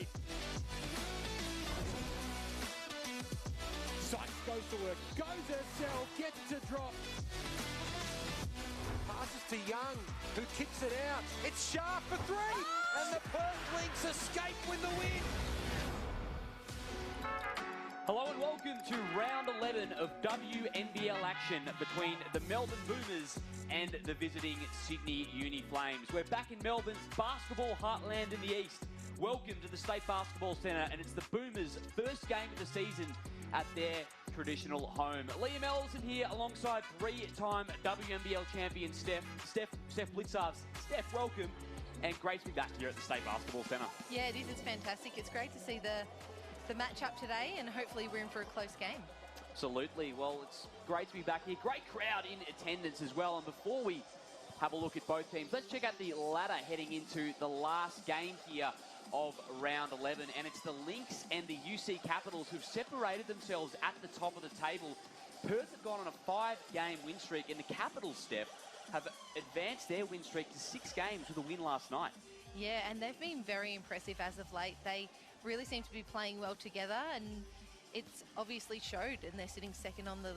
lead. Sykes goes to work, goes herself, gets to drop. Passes to Young, who kicks it out. It's Sharp for three, and the Perth Lynx escape with the win. Hello and welcome to round 11 of WNBL action between the Melbourne Boomers and the visiting Sydney Uni Flames. We're back in Melbourne's basketball heartland in the east. Welcome to the State Basketball Centre, and it's the Boomers' first game of the season at their traditional home. Liam Ellison here alongside three-time WNBL champion Steph Blitzarves. Steph, welcome, and great to be back here at the State Basketball Centre. Yeah, it is. It's fantastic. It's great to see the match-up today, and hopefully we're in for a close game. Absolutely. Well, it's great to be back here. Great crowd in attendance as well. And before we have a look at both teams, let's check out the ladder heading into the last game here of round 11. And it's the Lynx and the UC Capitals who've separated themselves at the top of the table. Perth have gone on a 5-game win streak, and the Capitals, Steph, have advanced their win streak to 6 games with a win last night. Yeah, and they've been very impressive as of late. They really seem to be playing well together, and it's obviously showed, and they're sitting second on the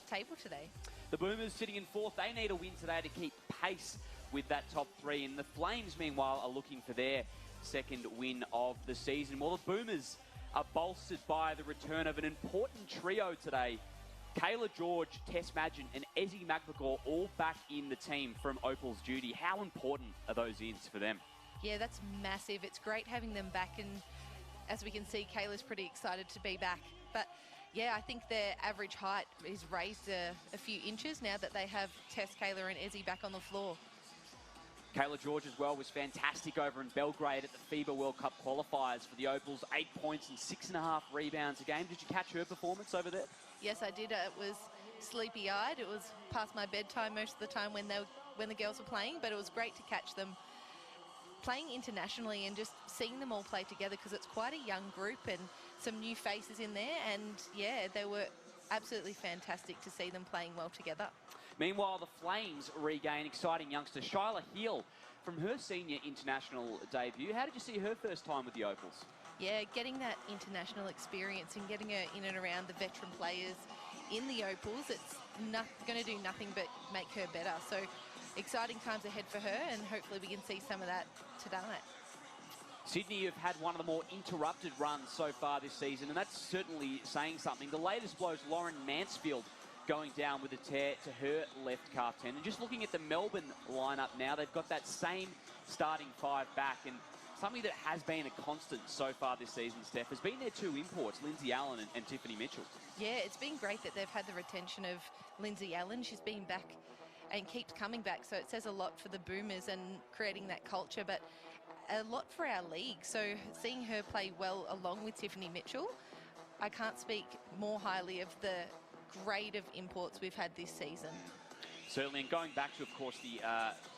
table today. The Boomers sitting in 4th. They need a win today to keep pace with that top 3, and the Flames, meanwhile, are looking for their second win of the season. Well, the Boomers are bolstered by the return of an important trio today. Kayla George, Tess Madgen and Ezzy McMcGaw all back in the team from Opal's duty. How important are those ins for them? Yeah, that's massive. It's great having them back, and as we can see, Kayla's pretty excited to be back. But yeah, I think their average height is raised a few inches now that they have Tess, Kayla and Ezzy back on the floor. Kayla George as well was fantastic over in Belgrade at the FIBA World Cup qualifiers for the Opals. 8 points and 6.5 rebounds a game. Did you catch her performance over there? Yes, I did. It was sleepy-eyed. It was past my bedtime most of the time when the girls were playing, but it was great to catch them playing internationally and just seeing them all play together, because it's quite a young group and some new faces in there, and yeah, they were absolutely fantastic to see them playing well together. Meanwhile, the Flames regain exciting youngster Shyla Hill from her senior international debut. How did you see her first time with the Opals? Yeah, getting that international experience and getting her in and around the veteran players in the Opals, it's going to do nothing but make her better. So exciting times ahead for her, and hopefully we can see some of that tonight. Sydney have had one of the more interrupted runs so far this season, and that's certainly saying something. The latest blows Lauren Mansfield going down with a tear to her left calf tendon. Just looking at the Melbourne lineup now, they've got that same starting 5 back, and something that has been a constant so far this season, Steph, has been their 2 imports, Lindsay Allen and Tiffany Mitchell. Yeah, it's been great that they've had the retention of Lindsay Allen. She's been back and keeps coming back, so it says a lot for the Boomers and creating that culture, but a lot for our league. So seeing her play well along with Tiffany Mitchell, I can't speak more highly of the grade of imports we've had this season. Certainly, and going back to, of course, the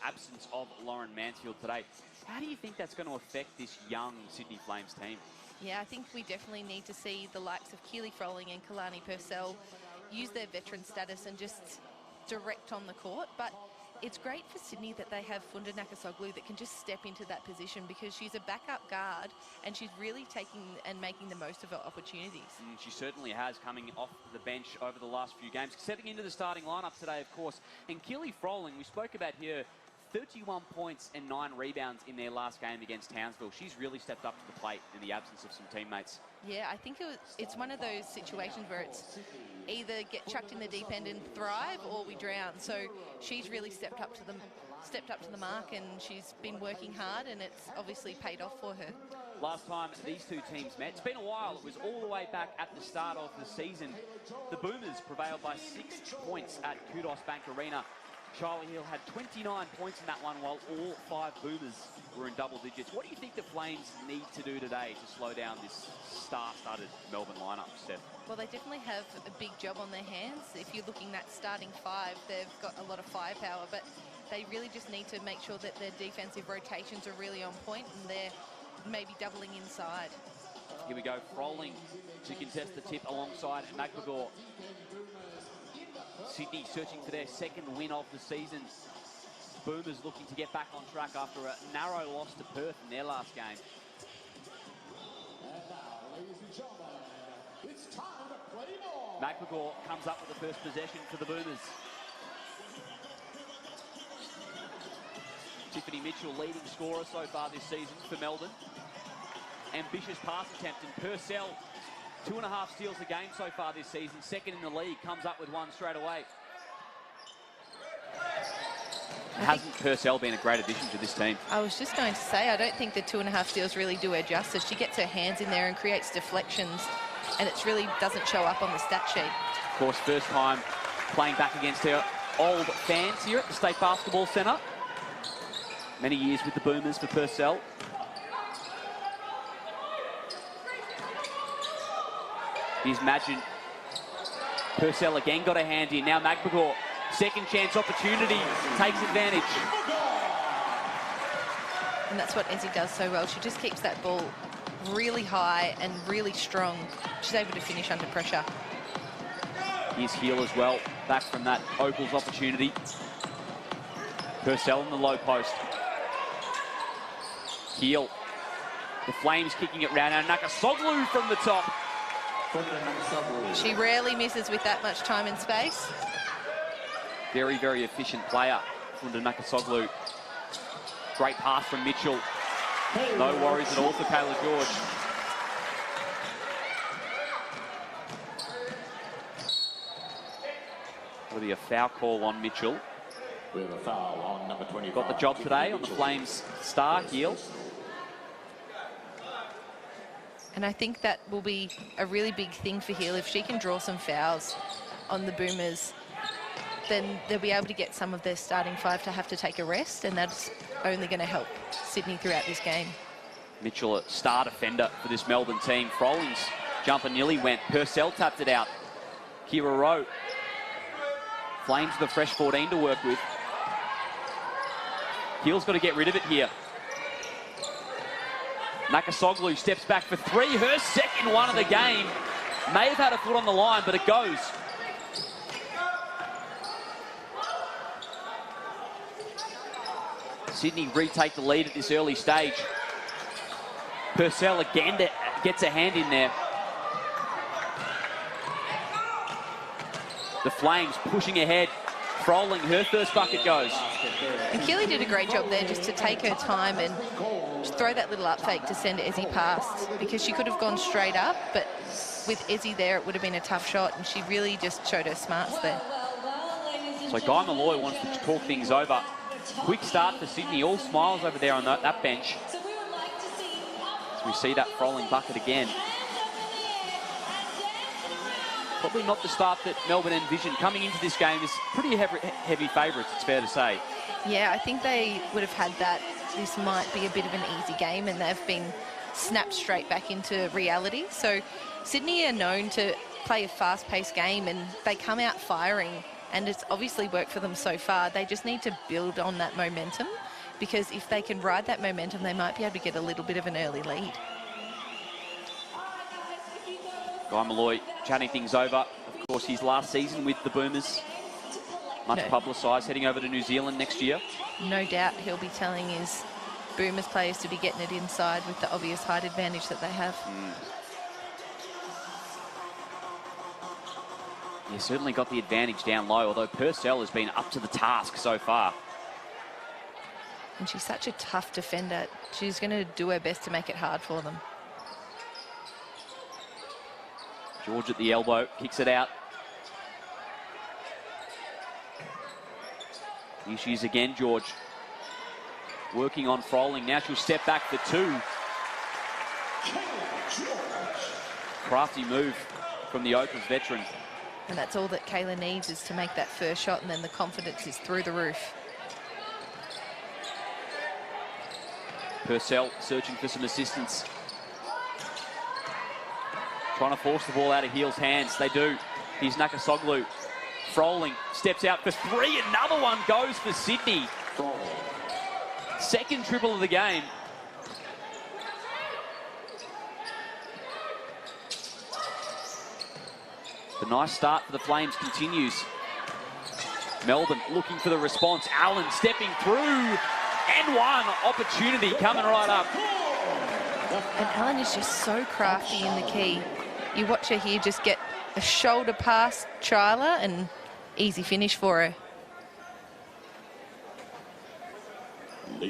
absence of Lauren Mansfield today, how do you think that's going to affect this young Sydney Flames team? Yeah, I think we definitely need to see the likes of Keely Froling and Kalani Purcell use their veteran status and just direct on the court. But it's great for Sydney that they have Funda Nakasoglu that can just step into that position, because she's a backup guard and she's really taking and making the most of her opportunities. She certainly has, coming off the bench over the last few games. Stepping into the starting lineup today, of course, and Keely Froling, we spoke about her, 31 points and 9 rebounds in their last game against Townsville. She's really stepped up to the plate in the absence of some teammates. Yeah, I think it's one of those situations where it's either get chucked in the deep end and thrive, or we drown. So she's really stepped up to the mark, and she's been working hard, and it's obviously paid off for her. Last time these two teams met, it's been a while. It was all the way back at the start of the season. The Boomers prevailed by 6 points at Kudos Bank Arena. Charlie Hill had 29 points in that one, while all 5 Boomers were in double digits. What do you think the Flames need to do today to slow down this star-studded Melbourne lineup, Steph? Well, they definitely have a big job on their hands. If you're looking at starting 5, they've got a lot of firepower, but they really just need to make sure that their defensive rotations are really on point, and they're maybe doubling inside. Here we go, Froling to contest the tip alongside McGregor. Sydney searching for their second win of the season. Boomers looking to get back on track after a narrow loss to Perth in their last game. McMcGaw comes up with the first possession for the Boomers. Tiffany Mitchell, leading scorer so far this season for Melbourne. Ambitious pass attempt, and Purcell, 2.5 steals a game so far this season. Second in the league, comes up with one straight away. Hasn't Purcell been a great addition to this team? I was just going to say, I don't think the 2.5 steals really do her justice. She gets her hands in there and creates deflections, and it really doesn't show up on the stat sheet. Of course, first time playing back against her old fans here at the State Basketball Centre. Many years with the Boomers for Purcell. Here's Madgen. Purcell again got a hand in. Now McMcGaw, second chance opportunity, takes advantage. And that's what Ezzy does so well. She just keeps that ball really high and really strong. She's able to finish under pressure. Here's Heel as well, back from that Opals opportunity. Purcell in the low post. Heel. The Flames kicking it round. Now Nakasoglu from the top. She rarely misses with that much time and space. Very, very efficient player, Funda Nakasoglu. Great pass from Mitchell. No worries at all for Kayla George. That'll be a foul call on Mitchell. With a foul on number 25. Got the job today on the Flames star, Heel. And I think that will be a really big thing for Hill. If she can draw some fouls on the Boomers, then they'll be able to get some of their starting five to have to take a rest, and that's only going to help Sydney throughout this game. Mitchell, a star defender for this Melbourne team. Frolling's jumper nearly went. Purcell tapped it out. Kira Rowe. Flames with a fresh 14 to work with. Hill's got to get rid of it here. Nakasoglu steps back for three. Her second one of the game. May have had a foot on the line, but it goes. Sydney retake the lead at this early stage. Purcell again gets a hand in there. The Flames pushing ahead. Frolling, her first bucket goes. And Keely did a great job there just to take her time and just throw that little up fake to send Ezzy past, because she could have gone straight up, but with Ezzy there it would have been a tough shot, and she really just showed her smarts there. So Guy Malloy wants to talk things over. Quick start for Sydney, all smiles over there on that bench. As we see that Frolling bucket again. Probably not the start that Melbourne envisioned. Coming into this game is pretty heavy favourites, it's fair to say. Yeah, I think they would have had that. This might be a bit of an easy game, and they've been snapped straight back into reality. So Sydney are known to play a fast-paced game, and they come out firing, and it's obviously worked for them so far. They just need to build on that momentum, because if they can ride that momentum, they might be able to get a little bit of an early lead. Guy Malloy chatting things over. Of course, his last season with the Boomers. Much publicised, heading over to New Zealand next year. No doubt he'll be telling his Boomers players to be getting it inside with the obvious height advantage that they have. Yeah, certainly got the advantage down low, although Purcell has been up to the task so far. And she's such a tough defender. She's going to do her best to make it hard for them. George at the elbow, kicks it out. Here she is again, George. Working on Frolling. Now she'll step back for two. Crafty move from the Opals veteran. And that's all that Kayla needs, is to make that first shot, and then the confidence is through the roof. Purcell searching for some assistance. Trying to force the ball out of Heel's hands. They do. Here's Nakasoglu. Frolling steps out for three. Another one goes for Sydney. Second triple of the game. The nice start for the Flames continues. Melbourne looking for the response. Allen stepping through. And one opportunity coming right up. And Allen is just so crafty in the key. You watch her here just get a shoulder pass, trialer, and easy finish for her.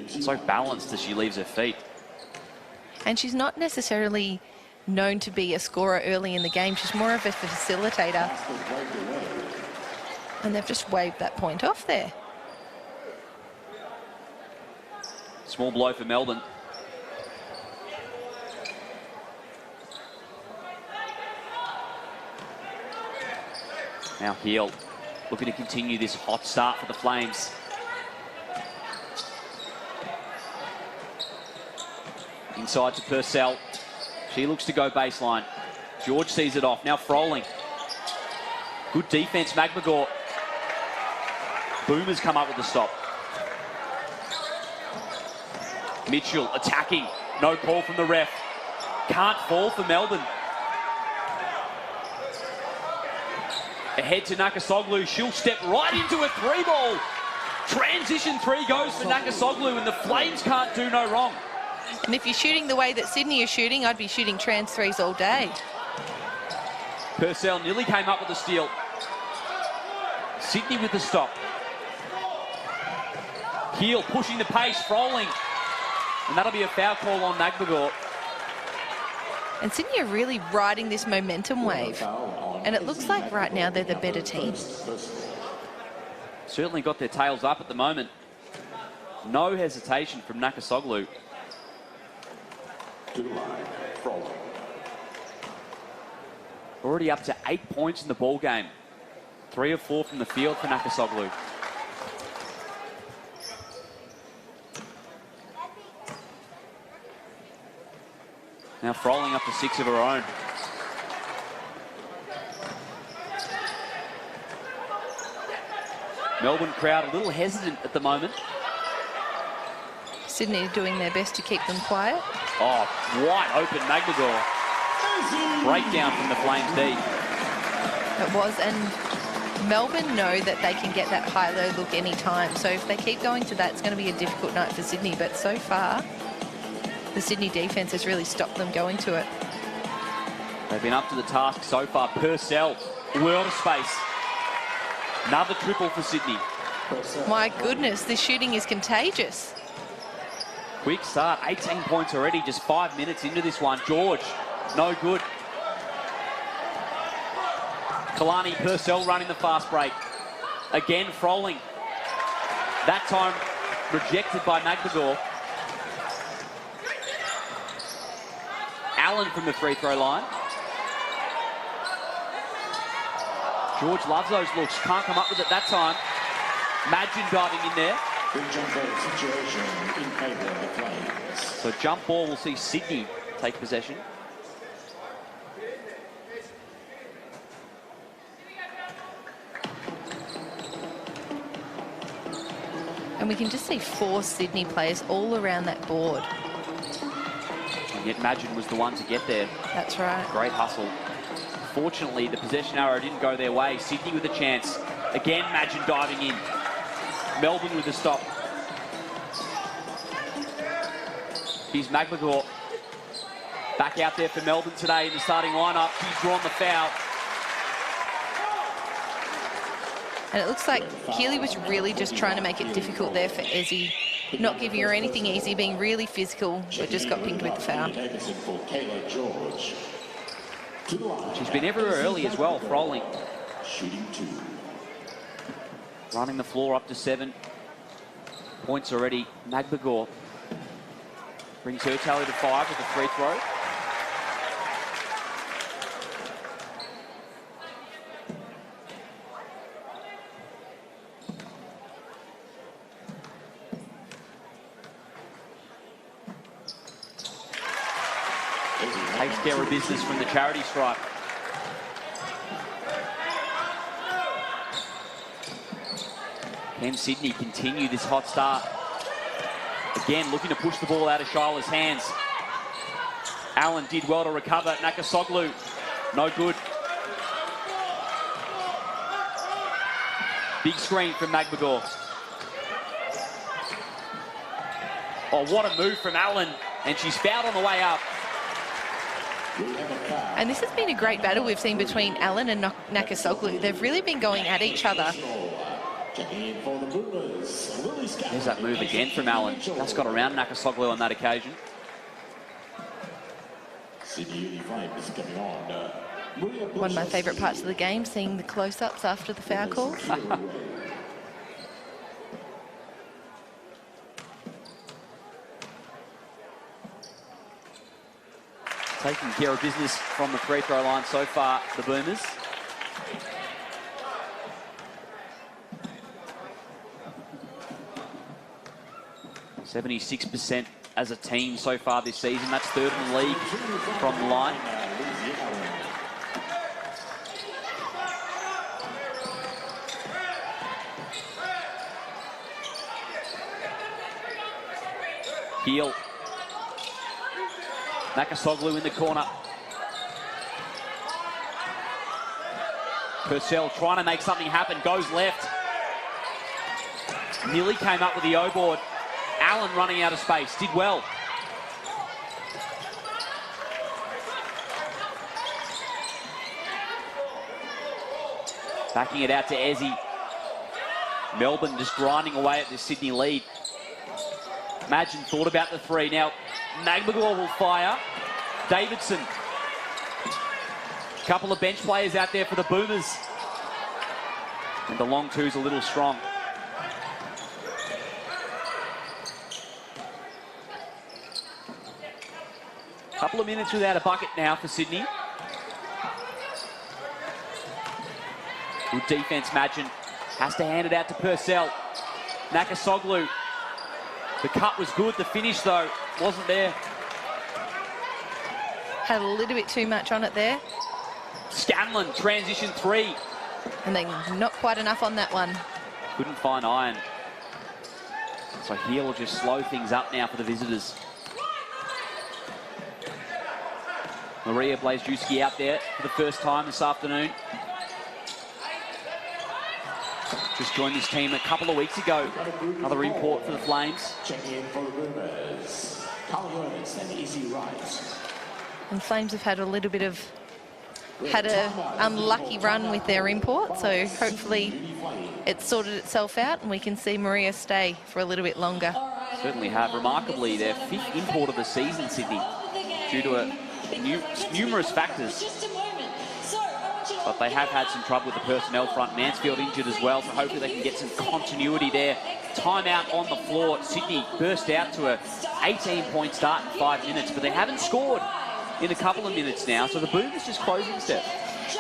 So balanced as she leaves her feet. And she's not necessarily known to be a scorer early in the game. She's more of a facilitator. And they've just waved that point off there. Small blow for Melbourne. Now Heel looking to continue this hot start for the Flames. Inside to Purcell. She looks to go baseline. George sees it off. Now Froling. Good defense, McMagor. Boomers come up with the stop. Mitchell attacking. No call from the ref. Can't fall for Melbourne. Ahead to Nakasoglu. She'll step right into a three ball. Transition three goes for Nakasoglu, and the Flames can't do no wrong. And if you're shooting the way that Sydney is shooting, I'd be shooting trans threes all day. Purcell nearly came up with the steal. Sydney with the stop. Heel pushing the pace, Froling. And that'll be a foul call on McMagor. And Sydney are really riding this momentum wave. And it looks like right now they're the better team. Certainly got their tails up at the moment. No hesitation from Nakasoglu. Already up to 8 points in the ball game. 3 of 4 from the field for Nakasoglu. Now Froling up to 6 of her own. Melbourne crowd a little hesitant at the moment. Sydney are doing their best to keep them quiet. Oh, wide open McMagor. Breakdown from the Flames D. It was, and Melbourne know that they can get that high-low look anytime. So if they keep going to that, it's going to be a difficult night for Sydney. But so far, the Sydney defence has really stopped them going to it. They've been up to the task so far. Purcell, world of space. Another triple for Sydney. My goodness, this shooting is contagious. Quick start, 18 points already, just 5 minutes into this one. George, no good. Kalani, Purcell running the fast break. Again, Froling. That time rejected by McMagor. Allen from the free throw line. George loves those looks. Can't come up with it that time. Madgen diving in there. So jump ball, we'll see Sydney take possession. And we can just see 4 Sydney players all around that board. And yet Madgen was the one to get there. That's right. Great hustle. Fortunately, the possession arrow didn't go their way. Sydney with a chance. Again, Madgen diving in. Melbourne with the stop. Here's McMagor. Back out there for Melbourne today in the starting lineup. He's drawn the foul. And it looks like Keeley was really just trying to make it difficult there for Ezzy. Not giving her anything easy, being really physical, but just got pinged with the foul. She's been everywhere early as well, Froling. Running the floor up to 7 points already. McMagor brings her tally to 5 with a free throw. Takes care of business from the charity stripe. Can Sydney continue this hot start? Again, looking to push the ball out of Shila's hands. Allen did well to recover. Nakasoglu, no good. Big screen from McMagor. Oh, what a move from Allen. And she's fouled on the way up. And this has been a great battle we've seen between Allen and Nakasoglu. They've really been going at each other. There's that move again from Allen. Just got around Nakasoglu on that occasion. One of my favourite parts of the game, seeing the close-ups after the foul call. Taking care of business from the free throw line so far, the Boomers. .76% as a team so far this season. That's third in the league from the line. Heel. Nakasoglu in the corner. Purcell trying to make something happen, goes left. Nearly came up with the O-board. Allen running out of space, did well. Backing it out to Ezzy. Melbourne just grinding away at this Sydney lead. Imagine thought about the three. Now, Magmagor will fire. Davidson. A couple of bench players out there for the Boomers. And the long two's a little strong. Couple of minutes without a bucket now for Sydney. Good defense, Madgen. Has to hand it out to Purcell. Nakasoglu. The cut was good. The finish, though, wasn't there. Had a little bit too much on it there. Scanlon, transition three. And then not quite enough on that one. Couldn't find iron. So here will just slow things up now for the visitors. Maria Blazejewski out there for the first time this afternoon. Just joined this team a couple of weeks ago. Another import for the Flames. Checking in for the Boomers. Ernst and Easy Right. And Flames have had a little bit of, had an unlucky run with their import, so hopefully it's sorted itself out and we can see Maria stay for a little bit longer. Certainly have. Remarkably, their fifth import of the season, Sydney, due to numerous factors. But they have had some trouble with the personnel front. Mansfield injured as well, so hopefully they can get some continuity there. Timeout on the floor. Sydney burst out to a 18-point start in 5 minutes, but they haven't scored in a couple of minutes now, so the Boomers just closing step.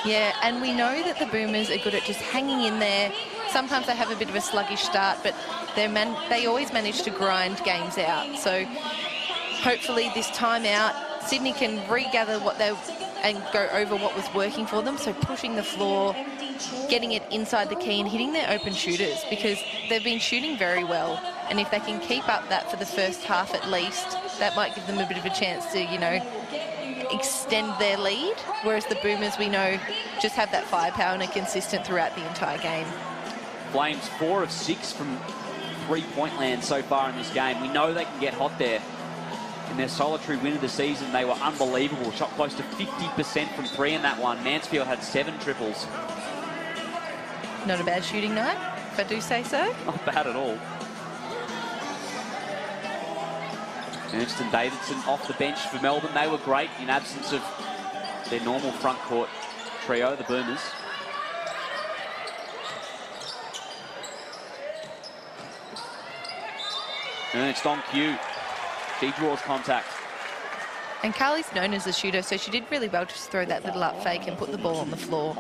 Yeah, and we know that the Boomers are good at just hanging in there. Sometimes they have a bit of a sluggish start, but they always manage to grind games out. So hopefully this timeout, Sydney can regather and go over what was working for them. So pushing the floor, getting it inside the key and hitting their open shooters, because they've been shooting very well. And if they can keep up that for the first half at least, that might give them a bit of a chance to, you know, extend their lead. Whereas the Boomers, we know, just have that firepower and are consistent throughout the entire game. Flames 4 of 6 from three-point land so far in this game. We know they can get hot there. In their solitary win of the season, they were unbelievable. Shot close to 50% from three in that one. Mansfield had 7 triples. Not a bad shooting night, if I do say so. Not bad at all. Ernst and Davidson off the bench for Melbourne. They were great in absence of their normal front court trio, the Boomers. Ernst on cue. She draws contact. And Carly's known as a shooter, so she did really well to just throw that little up fake and put the ball on the floor.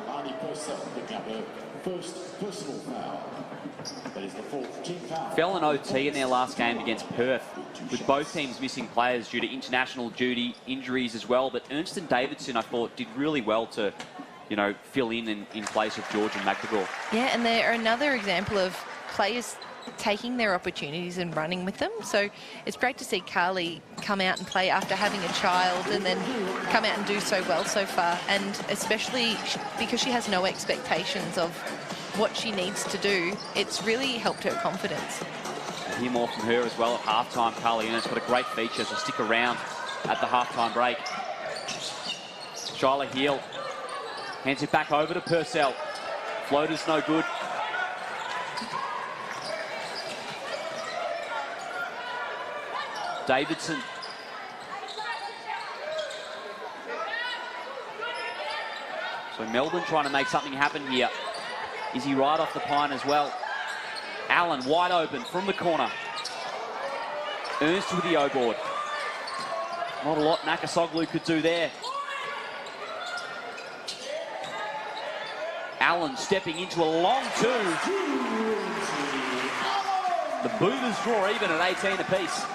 Fell an OT in their last game against Perth, with both teams missing players due to international duty, injuries as well. But Ernst and Davidson, I thought, did really well to, you know, fill in place of George and McDougall. Yeah, and they're another example of players taking their opportunities and running with them. So it's great to see Carly come out and play after having a child and then come out and do so well so far. And especially because she has no expectations of what she needs to do, it's really helped her confidence. We'll hear more from her as well at halftime. Carly Ernst got a great feature, so stick around at the halftime break. Shyla Heel hands it back over to Purcell. Floater's no good. Davidson. So Melbourne trying to make something happen here. Is he right off the pine as well? Allen wide open from the corner. Ernst with the O-board. Not a lot Nakasoglu could do there. Allen stepping into a long two. The Boomers draw even at 18 apiece.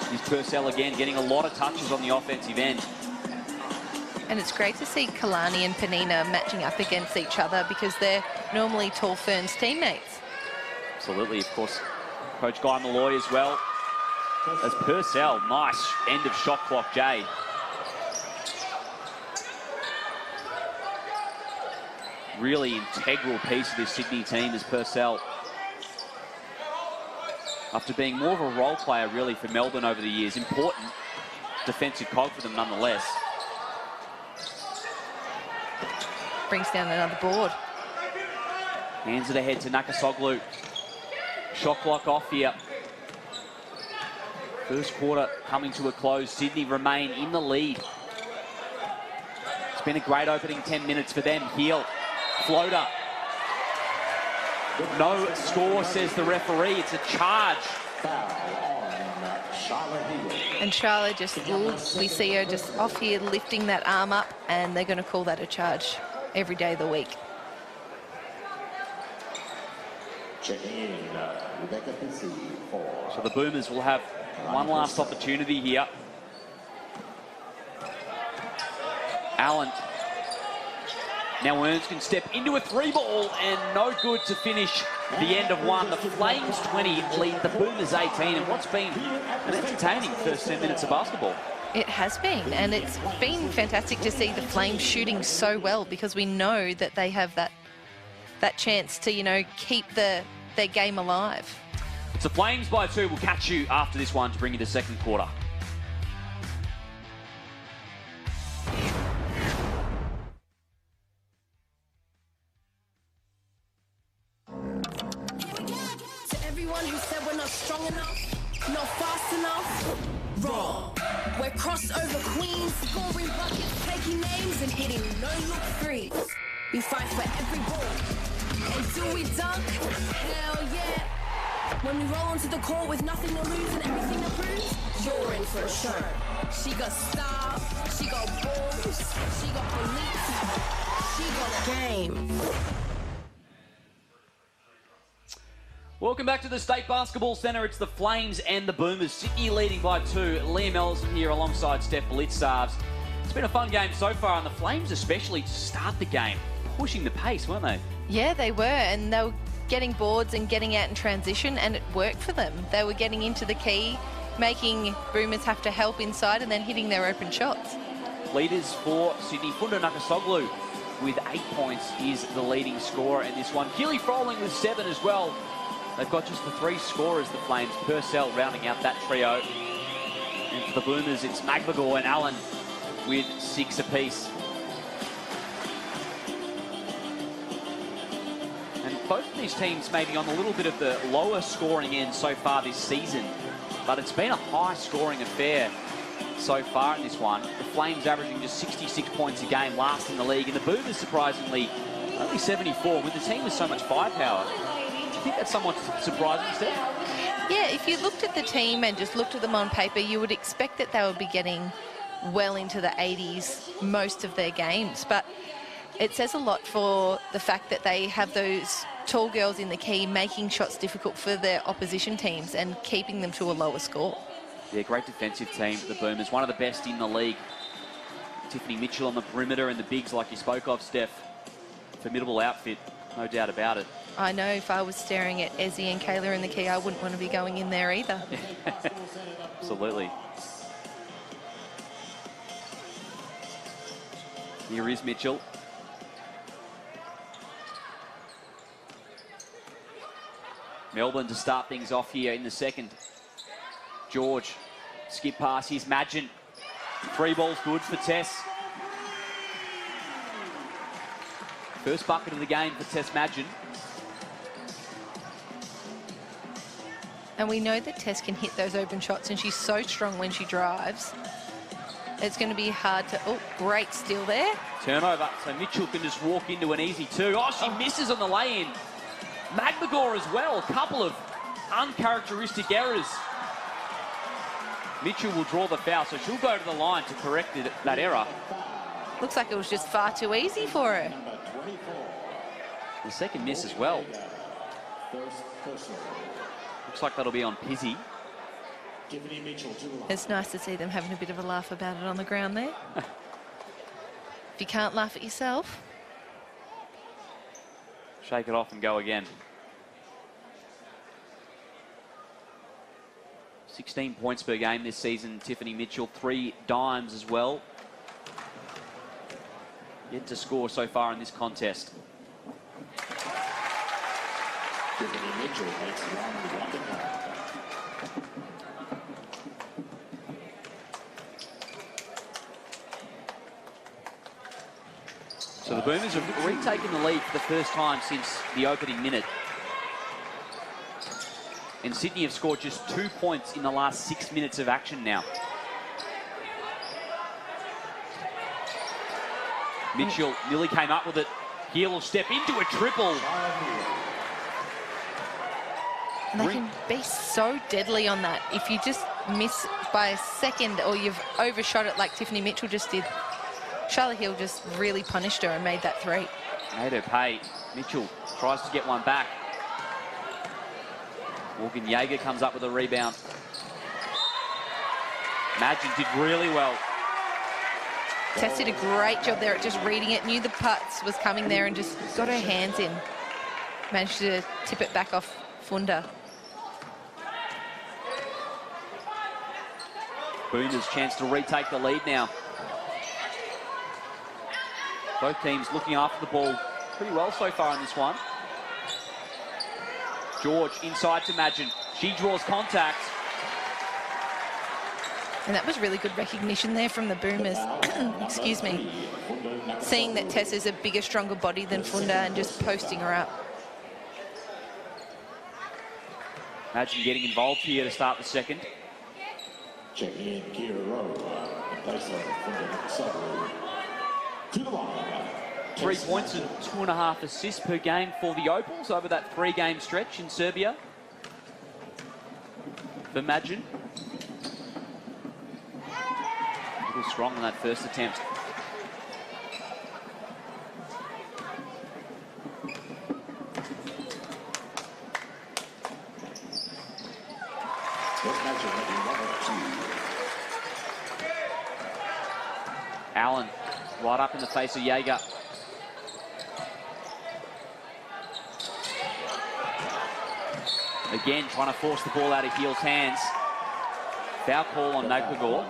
Here's Purcell again, getting a lot of touches on the offensive end. And it's great to see Kalani and Panina matching up against each other because they're normally Tall Ferns teammates. Absolutely, of course. Coach Guy Malloy as well. As Purcell, nice end of shot clock, Jay. Really integral piece of this Sydney team is Purcell. After being more of a role player really for Melbourne over the years, important defensive cog for them nonetheless. Brings down another board. Hands it ahead to Nakasoglu. Shot clock off here. First quarter coming to a close. Sydney remain in the lead. It's been a great opening 10 minutes for them. Heel, floater. No score, says the referee. It's a charge. And Charlotte just, we see her just off here lifting that arm up, and they're going to call that a charge every day of the week. So the Boomers will have one last opportunity here. Allen. Now Ernst can step into a three ball and no good to finish the end of one. The Flames 20 lead the Boomers 18 in what's been an entertaining first 10 minutes of basketball. It has been, and it's been fantastic to see the Flames shooting so well because we know that they have that chance to, you know, keep their game alive. It's the Flames by 2. We'll catch you after this one to bring you the second quarter. To everyone who said we're not strong enough, not fast enough, wrong. We're crossover queens, scoring buckets, taking names and hitting no-look threes. We fight for every ball. And do we dunk? Hell yeah. When we roll onto the court with nothing to lose and everything to prove, you're in for a show. She got style, she got balls, she got belief, she got game. Welcome back to the State Basketball Centre. It's the Flames and the Boomers. Sydney leading by 2. Liam Ellison here alongside Steph Blitzarves. It's been a fun game so far, and the Flames especially to start the game, pushing the pace, weren't they? Yeah, they were, and they were getting boards and getting out in transition, and it worked for them. They were getting into the key, making Boomers have to help inside and then hitting their open shots. Leaders for Sydney, Funda Nakasoglu with 8 points is the leading scorer in this one. Keely Froling with 7 as well. They've got just the 3 scorers, the Flames. Purcell rounding out that trio. And for the Boomers, it's McVigar and Allen with 6 apiece. And both of these teams maybe on a little bit of the lower scoring end so far this season. But it's been a high scoring affair so far in this one. The Flames averaging just 66 points a game, last in the league. And the Boomers, surprisingly, only 74 with the team with so much firepower. Do you think that's somewhat surprising, Steph? Yeah, if you looked at the team and just looked at them on paper, you would expect that they would be getting well into the 80s most of their games. But it says a lot for the fact that they have those tall girls in the key making shots difficult for their opposition teams and keeping them to a lower score. Yeah, great defensive team, the Boomers. One of the best in the league. Tiffany Mitchell on the perimeter and the bigs like you spoke of, Steph. Formidable outfit, no doubt about it. I know if I was staring at Ezzy and Kayla in the key, I wouldn't want to be going in there either. Absolutely. Here is Mitchell. Melbourne to start things off here in the second. George, skip pass, here's Madgen. 3 balls good for Tess. First bucket of the game for Tess Madgen. And we know that Tess can hit those open shots, and she's so strong when she drives. It's going to be hard to... Oh, great steal there. Turnover, so Mitchell can just walk into an easy 2. Oh, she misses on the lay-in. McMagor as well, a couple of uncharacteristic errors. Mitchell will draw the foul, so she'll go to the line to correct that error. Looks like it was just far too easy for her. The second miss as well. Looks like that'll be on Pizzy. It's nice to see them having a bit of a laugh about it on the ground there. If you can't laugh at yourself. Shake it off and go again. 16 points per game this season, Tiffany Mitchell. 3 dimes as well. Yet to score so far in this contest. Tiffany Mitchell makes one. So the Boomers have retaken the lead for the first time since the opening minute. And Sydney have scored just 2 points in the last 6 minutes of action now. Mitchell nearly came up with it. Heel will step into a triple. And they can be so deadly on that. If you just miss by a second or you've overshot it like Tiffany Mitchell just did, Charlotte Hill just really punished her and made that 3. Made her pay. Mitchell tries to get one back. Morgan Jaeger comes up with a rebound. Madgen did really well. Tess did a great job there at just reading it, knew the putts was coming there and just got her hands in. Managed to tip it back off Funda. Boomers chance to retake the lead now. Both teams looking after the ball pretty well so far in this one. George inside to Madgen. She draws contact. And that was really good recognition there from the Boomers. Excuse me. Seeing that Tess is a bigger, stronger body than Funda and just posting her up. Madgen getting involved here to start the second. Checking in Kira Rowe, in place of Funda to the line. 3 points and 2.5 assists per game for the Opals over that 3-game stretch in Serbia. For Madgen. A little strong on that first attempt. Allen right up in the face of Jaeger. Again, trying to force the ball out of Heel's hands. Foul call on McMagor.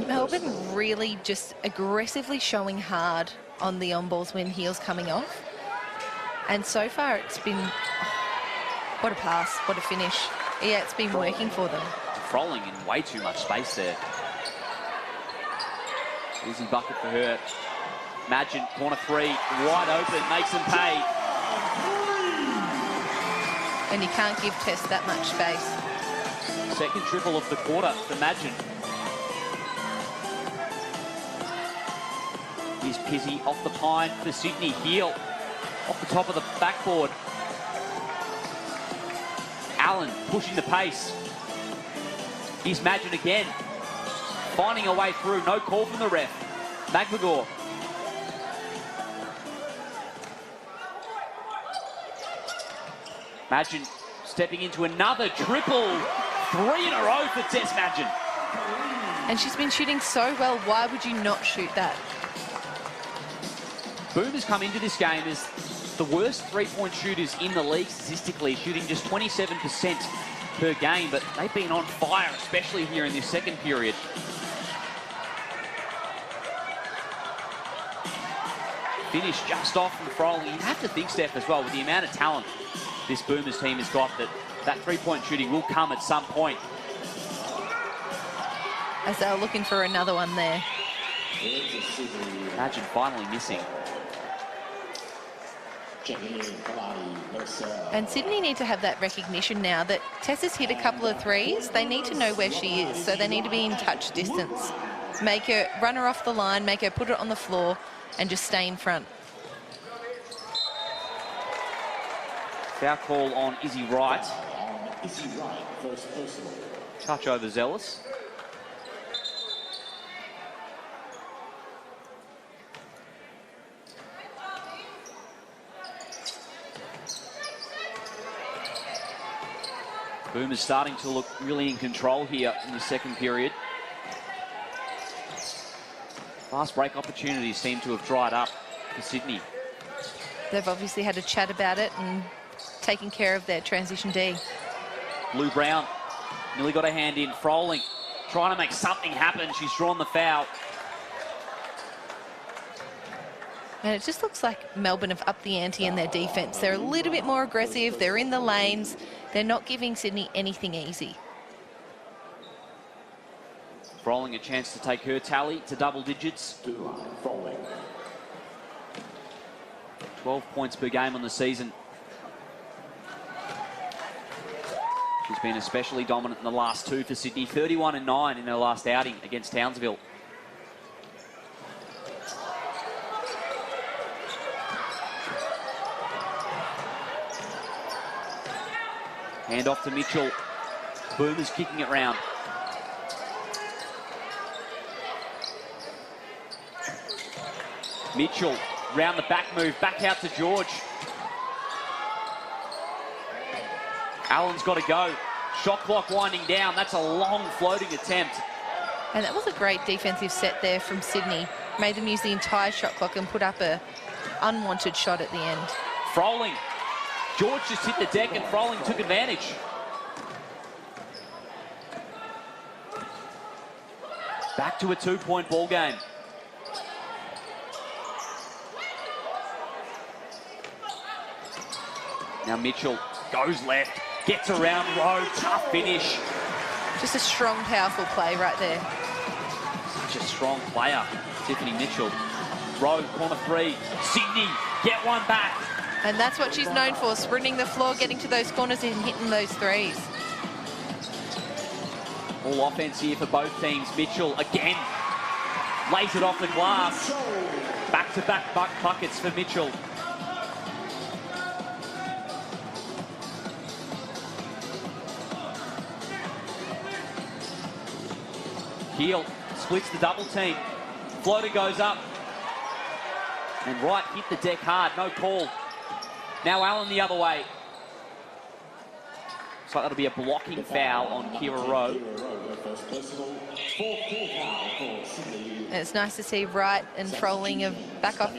Melbourne really just aggressively showing hard on the on-balls when Heel's coming off. And so far it's been... Oh, what a pass, what a finish. Yeah, it's been working for them. Frolling in way too much space there. Easy bucket for her. Madgen, corner 3, wide open, makes them pay. And you can't give Tess that much space. Second triple of the quarter for Madgen. Here's Pizzy off the pine for Sydney. Heel off the top of the backboard. Allen pushing the pace. Here's Madgen again. Finding a way through, no call from the ref. McMagor. Madgen stepping into another triple. 3 in a row for Tess Madgen. And she's been shooting so well. Why would you not shoot that? Boomers come into this game as the worst three-point shooters in the league statistically, shooting just 27% per game, but they've been on fire, especially here in this second period. finish just off from Froling. You have to think, Steph, as well, with the amount of talent this Boomers team has got, that three-point shooting will come at some point. As they were looking for another one there. Imagine finally missing. And Sydney need to have that recognition now that Tess has hit a couple of threes. They need to know where she is, so they need to be in touch distance. Make her run her off the line, make her put it on the floor, and just stay in front. Foul call on Izzy Wright. Touch overzealous. Boomers starting to look really in control here in the second period. Fast break opportunities seem to have dried up for Sydney. They've obviously had a chat about it and taken care of their transition D. Lou Brown nearly got a hand in. Froling trying to make something happen. She's drawn the foul. And it just looks like Melbourne have upped the ante in their defence. They're a little bit more aggressive. They're in the lanes. They're not giving Sydney anything easy. Froling a chance to take her tally to double digits. 12 points per game on the season. She's been especially dominant in the last two for Sydney. 31-9 in her last outing against Townsville. Hand off to Mitchell. Boomers kicking it round. Mitchell, round the back move, back out to George. Allen's got to go. Shot clock winding down. That's a long floating attempt. And that was a great defensive set there from Sydney. Made them use the entire shot clock and put up a unwanted shot at the end. Froling. George just hit the deck and Froling took advantage. Back to a two-point ball game. Now Mitchell goes left, gets around Rowe, tough finish. Just a strong, powerful play right there. Such a strong player, Tiffany Mitchell. Rowe, corner three. Sydney, get one back. And that's what she's known for, sprinting the floor, getting to those corners and hitting those threes. All offense here for both teams. Mitchell again lays it off the glass. Back-to-back buckets for Mitchell. Heel splits the double team. Floater goes up. And Wright hit the deck hard, no call. Now Allen the other way. Looks like that'll be a blocking foul on Kira Rowe. And it's nice to see Wright and Froling back up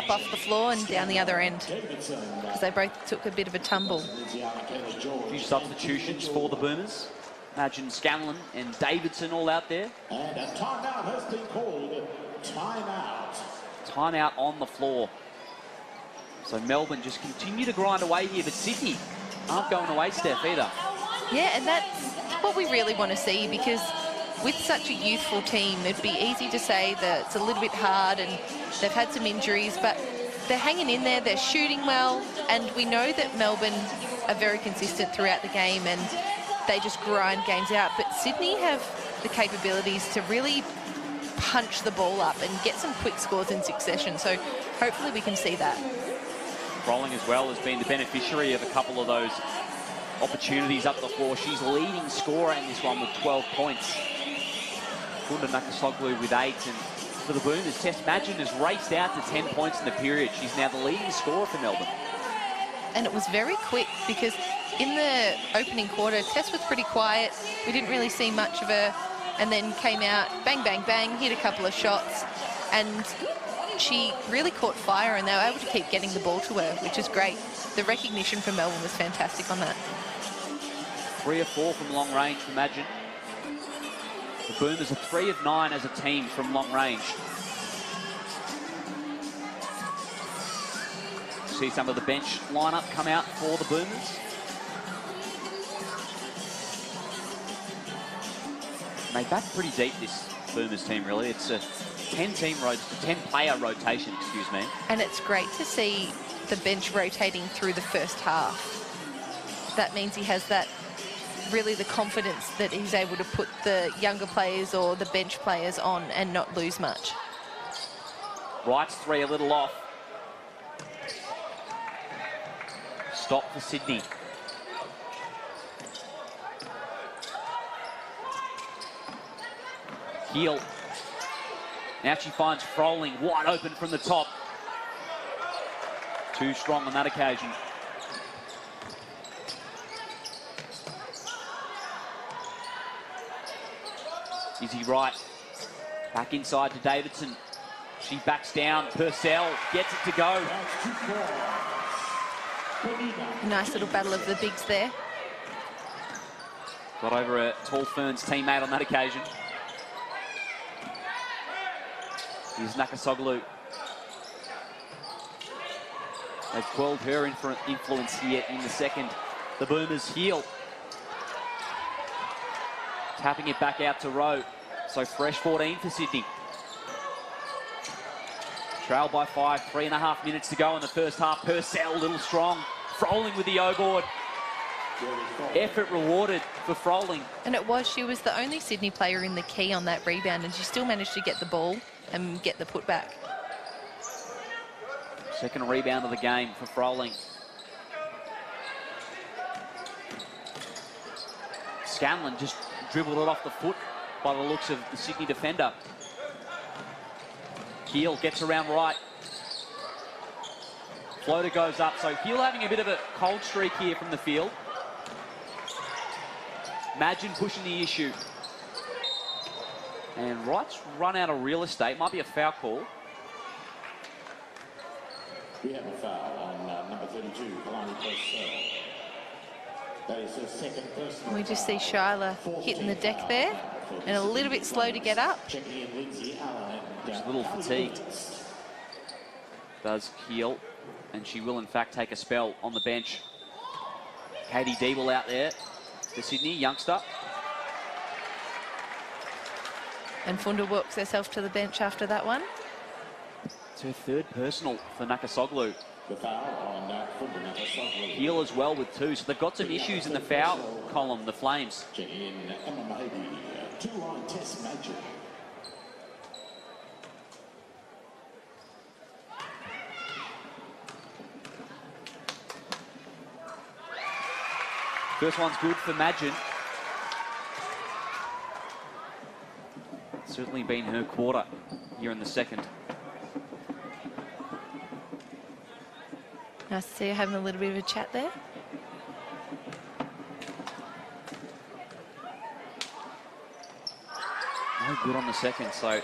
off the floor and down the other end, because they both took a bit of a tumble. A few substitutions for the Boomers. Imagine Scanlon and Davidson all out there. And a timeout has been called. Timeout. Timeout on the floor. So Melbourne just continue to grind away here, but Sydney aren't going away, Steph, either. Yeah, and that's what we really want to see, because with such a youthful team, it'd be easy to say that it's a little bit hard and they've had some injuries, but they're hanging in there, they're shooting well, and we know that Melbourne are very consistent throughout the game and they just grind games out. But Sydney have the capabilities to really punch the ball up and get some quick scores in succession, so hopefully we can see that. Froling as well has been the beneficiary of a couple of those opportunities up the floor. She's leading scorer in this one with 12 points. Kunda Nakasoglu with 8, and for the Boomers, Tess Madgen has raced out to 10 points in the period. She's now the leading scorer for Melbourne. And it was very quick, because in the opening quarter, Tess was pretty quiet. We didn't really see much of her, and then came out, bang, bang, bang, hit a couple of shots, and she really caught fire, and they were able to keep getting the ball to her, which is great. The recognition from Melbourne was fantastic on that. 3 of 4 from long range for Madgen. The Boomers are 3 of 9 as a team from long range. see some of the bench lineup come out for the Boomers. And they bat pretty deep, this Boomers team, really. It's a 10-player rotation, excuse me. And it's great to see the bench rotating through the first half. That means he has that, really the confidence that he's able to put the younger players or the bench players on and not lose much. Wright's three a little off. Stop for Sydney. Heel. Now she finds Froling wide open from the top. Too strong on that occasion. Izzy Wright back inside to Davidson. She backs down. Purcell gets it to go. Nice little battle of the bigs there. Got over a Tall Ferns teammate on that occasion. Here's Nakasoglu. They've quelled her influence here in the second. The Boomers heel. Tapping it back out to Rowe. So fresh 14 for Sydney. Trail by 5, 3.5 minutes to go in the first half. Purcell a little strong. Froling with the O-board. Effort rewarded for Froling. And it was, she was the only Sydney player in the key on that rebound, and she still managed to get the ball and get the putback. Second rebound of the game for Froling. Scanlon just dribbled it off the foot by the looks of the Sydney defender. Keel gets around right. Floater goes up, so Keel having a bit of a cold streak here from the field. Madgen pushing the issue. And Wright's run out of real estate. Might be a foul call. We have a foul on number 32, Kalani Purcell. That is her second personal. We just see Shyla hitting the deck there and a little bit slow to get up. She's a little fatigued. Does Keel, and she will in fact take a spell on the bench. Katie Deeble out there, the Sydney youngster. And Funda walks herself to the bench after that one. It's her third personal for Nakasoglu. The foul on Funda Nakasoglu. Keel as well with 2, so they've got some issues in the foul column, the Flames. Check in Emma Mahady, 2-line test Madgen. First one's good for Madgen. Certainly been her quarter here in the second. Nice to see her having a little bit of a chat there. No good on the second, so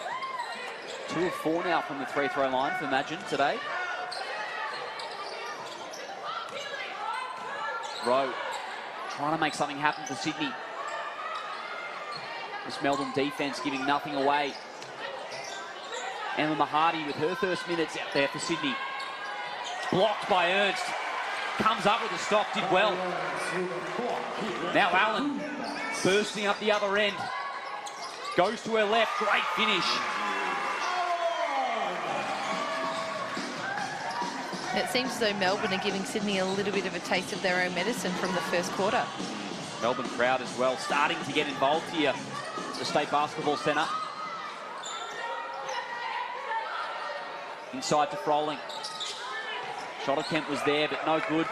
2 of 4 now from the free throw line for Madgen today. Rowe trying to make something happen for Sydney. This Melbourne defence giving nothing away. Emma Mahady with her first minutes out there for Sydney. Blocked by Ernst. Comes up with a stop, did well. Now Allen bursting up the other end. Goes to her left, great finish. It seems as though Melbourne are giving Sydney a little bit of a taste of their own medicine from the first quarter. Melbourne crowd as well, starting to get involved here at the State Basketball Centre. Inside to Froling. Shot attempt was there, but no good.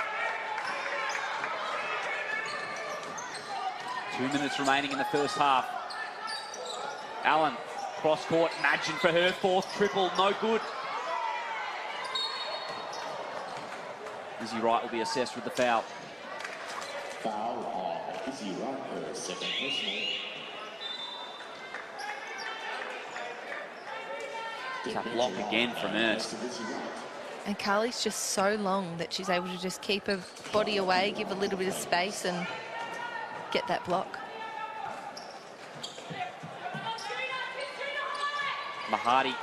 2 minutes remaining in the first half. Allen, cross court, Madgen for her fourth triple, no good. Izzy Wright will be assessed with the foul. Foul on Izzy Wright, her second personal. It's a block again from Ernst. And Carly's just so long that she's able to just keep her body away, give a little bit of space and get that block. Mahady.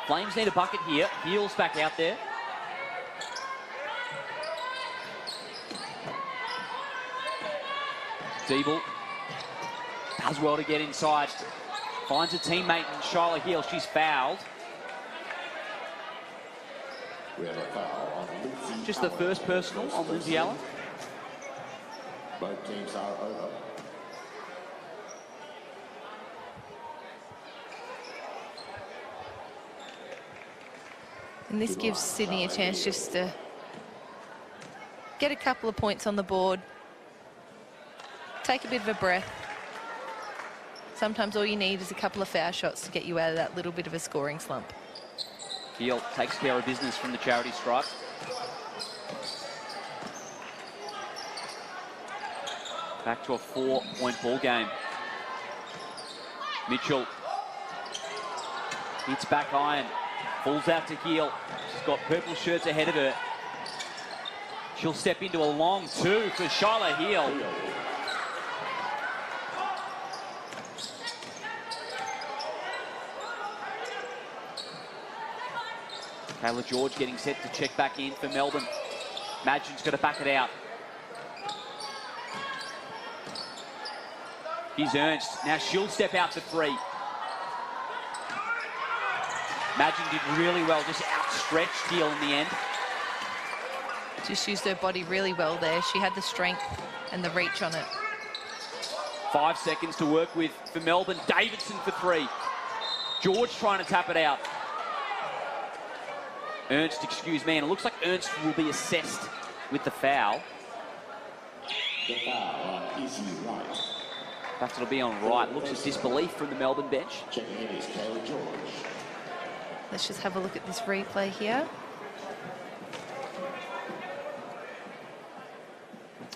Flames need a bucket here. Heels back out there. Deeble does well to get inside. Finds a teammate in Shyla Hill. She's fouled. We have a foul on Lindsay Just the Allen. first personal on Lindsay Allen. Both teams are over. And this gives Sydney a chance just to get a couple of points on the board, take a bit of a breath. Sometimes all you need is a couple of foul shots to get you out of that little bit of a scoring slump. Hill takes care of business from the charity stripe. Back to a 4-point ball game. Mitchell hits back iron, falls out to Hill. She's got purple shirts ahead of her. She'll step into a long two for Shyla Hill. Kayla George getting set to check back in for Melbourne. Madgen's got to back it out. Here's Ernst. Now she'll step out for three. Madgen did really well, just outstretched Hill in the end. Just used her body really well there. She had the strength and the reach on it. 5 seconds to work with for Melbourne. Davidson for three. George trying to tap it out. Ernst, excuse me, and it looks like Ernst will be assessed with the foul. The foul on Izzy Wright. Perhaps it'll be on right. Looks as disbelief from the Melbourne bench. Checking in is Kayla George. Let's just have a look at this replay here.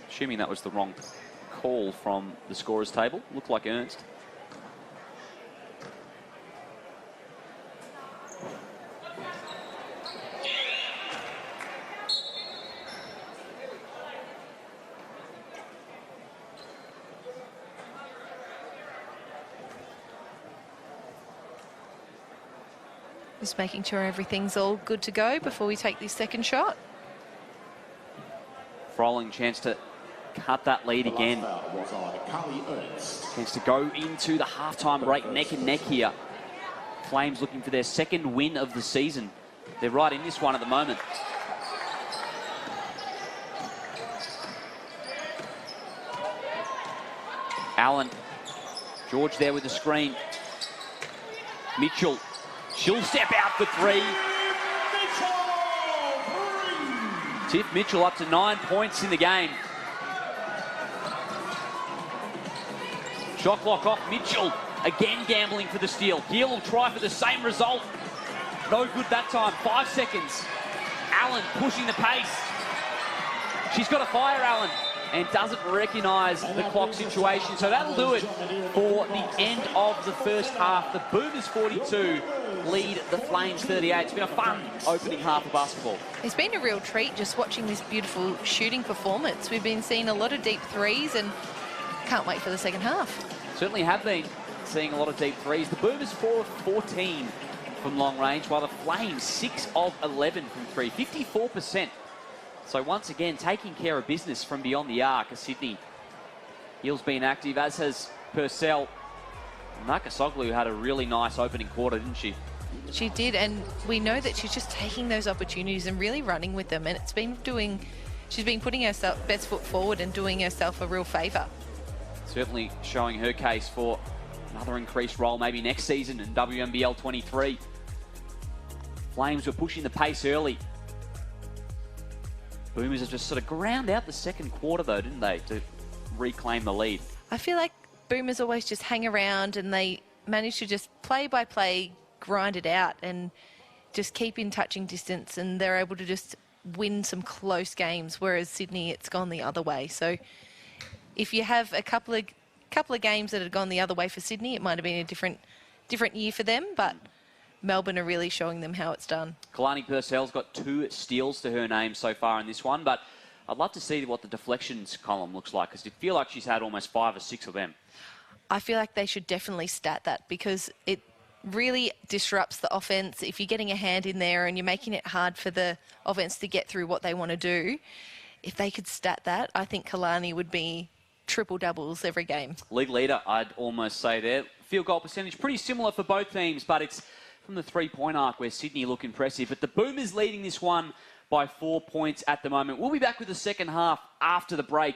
Assuming that was the wrong call from the scorer's table. Looked like Ernst. Just making sure everything's all good to go before we take this second shot. Froling chance to cut that lead again. Was on Carly Ernst. Chance to go into the halftime break neck and neck here. Flames looking for their second win of the season. They're right in this one at the moment. Allen. George there with the screen. Mitchell. She'll step out for three. Tiff Mitchell up to 9 points in the game. Shot clock off. Mitchell again gambling for the steal. Hill will try for the same result. No good that time. 5 seconds. Allen pushing the pace. She's got to fire Allen and doesn't recognise the clock situation. So that'll do it for the end of the first half. The Boomers 42 lead the Flames 38. It's been a fun opening half of basketball. It's been a real treat just watching this beautiful shooting performance. We've been seeing a lot of deep threes and can't wait for the second half. Certainly have been seeing a lot of deep threes. The Boomers 4 of 14 from long range, while the Flames 6 of 11 from three, 54%. So once again, taking care of business from beyond the arc of Sydney. Hill's been active, as has Purcell. Nakasoglu had a really nice opening quarter, didn't she? She did, and we know that she's just taking those opportunities and really running with them. And she's been putting herself best foot forward and doing herself a real favour. Certainly showing her case for another increased role maybe next season in WNBL 23. Flames were pushing the pace early. Boomers have just sort of ground out the second quarter though, didn't they, to reclaim the lead. I feel like Boomers always just hang around and they manage to just play by play, grind it out and just keep in touching distance, and they're able to just win some close games, whereas Sydney, it's gone the other way. So if you have a couple of games that had gone the other way for Sydney, it might have been a different year for them, but Melbourne are really showing them how it's done. Kalani Purcell's got 2 steals to her name so far in this one, but I'd love to see what the deflections column looks like, because I feel like she's had almost 5 or 6 of them. I feel like they should definitely stat that, because it really disrupts the offense. If you're getting a hand in there and you're making it hard for the offense to get through what they want to do, if they could stat that, I think Kalani would be triple doubles every game. League leader, I'd almost say there. Field goal percentage pretty similar for both teams, but it's from the three-point arc where Sydney look impressive. But the Boomers leading this one by 4 points at the moment. We'll be back with the second half after the break.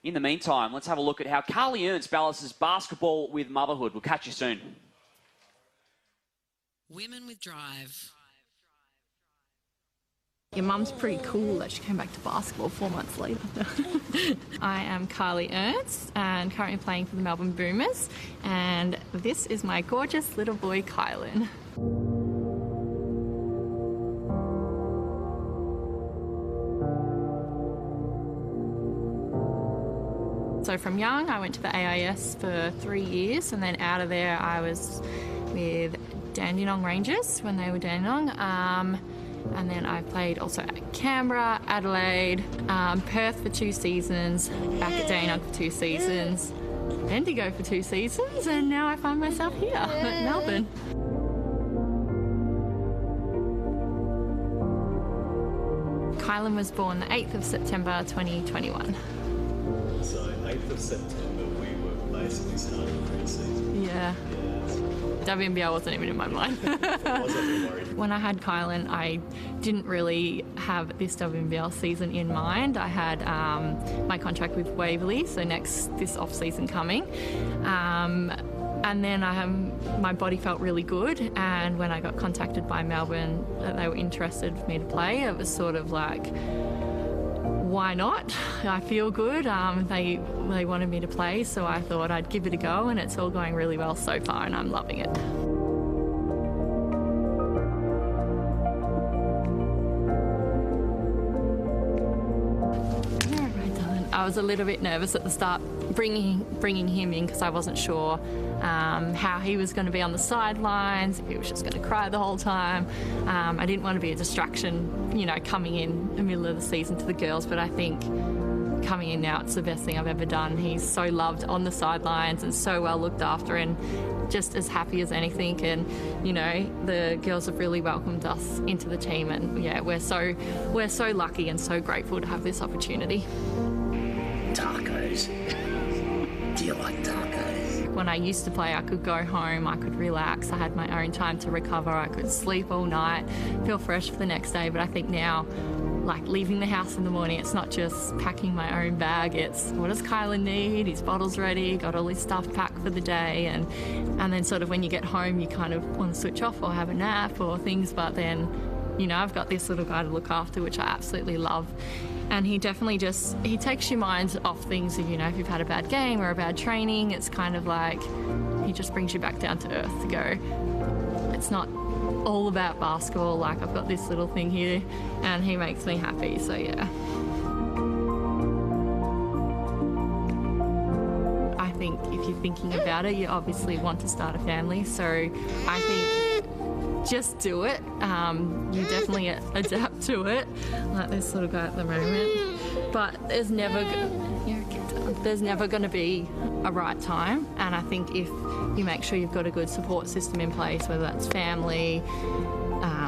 In the meantime, let's have a look at how Carly Ernst balances basketball with motherhood. We'll catch you soon. Women with Drive. Your mum's pretty cool that she came back to basketball 4 months later. I am Carly Ernst and currently playing for the Melbourne Boomers, and this is my gorgeous little boy Kylan. So from young I went to the AIS for 3 years, and then out of there I was with Dandenong Rangers when they were Dandenong. And then I played also at Canberra, Adelaide, Perth for 2 seasons, back at Dandenong for 2 seasons, Bendigo for 2 seasons, and now I find myself here at Melbourne. Kylan was born the 8th of September 2021. So 8th of September we were basically starting pre-season. Yeah. WNBL wasn't even in my mind. When I had Kylan, I didn't really have this WNBL season in mind. I had my contract with Waverley, so this off-season coming. And then my body felt really good, and when I got contacted by Melbourne that they were interested for me to play, it was sort of like, why not? I feel good. They wanted me to play, so I thought I'd give it a go, and it's all going really well so far, and I'm loving it. I was a little bit nervous at the start bringing him in because I wasn't sure how he was going to be on the sidelines, if he was just going to cry the whole time. I didn't want to be a distraction, coming in the middle of the season to the girls, but I think coming in now, it's the best thing I've ever done. He's so loved on the sidelines and so well looked after, and just as happy as anything. And the girls have really welcomed us into the team, and yeah, we're so lucky and so grateful to have this opportunity. Tacos. Do you like tacos? When I used to play, I could go home, I could relax, I had my own time to recover, I could sleep all night, feel fresh for the next day. But I think now, like leaving the house in the morning, it's not just packing my own bag, it's what does Kylan need, his bottle's ready, got all his stuff packed for the day, and then sort of when you get home you kind of want to switch off or have a nap or things, but then I've got this little guy to look after, which I absolutely love. And he definitely he takes your mind off things. If you've had a bad game or a bad training, it's kind of like he just brings you back down to earth to go, it's not all about basketball, like I've got this little thing here, and he makes me happy, so yeah. I think if you're thinking about it, you obviously want to start a family, so I think just do it. You definitely adapt to it, like this little guy at the moment. But there's never going to be a right time, and I think if you make sure you've got a good support system in place, whether that's family,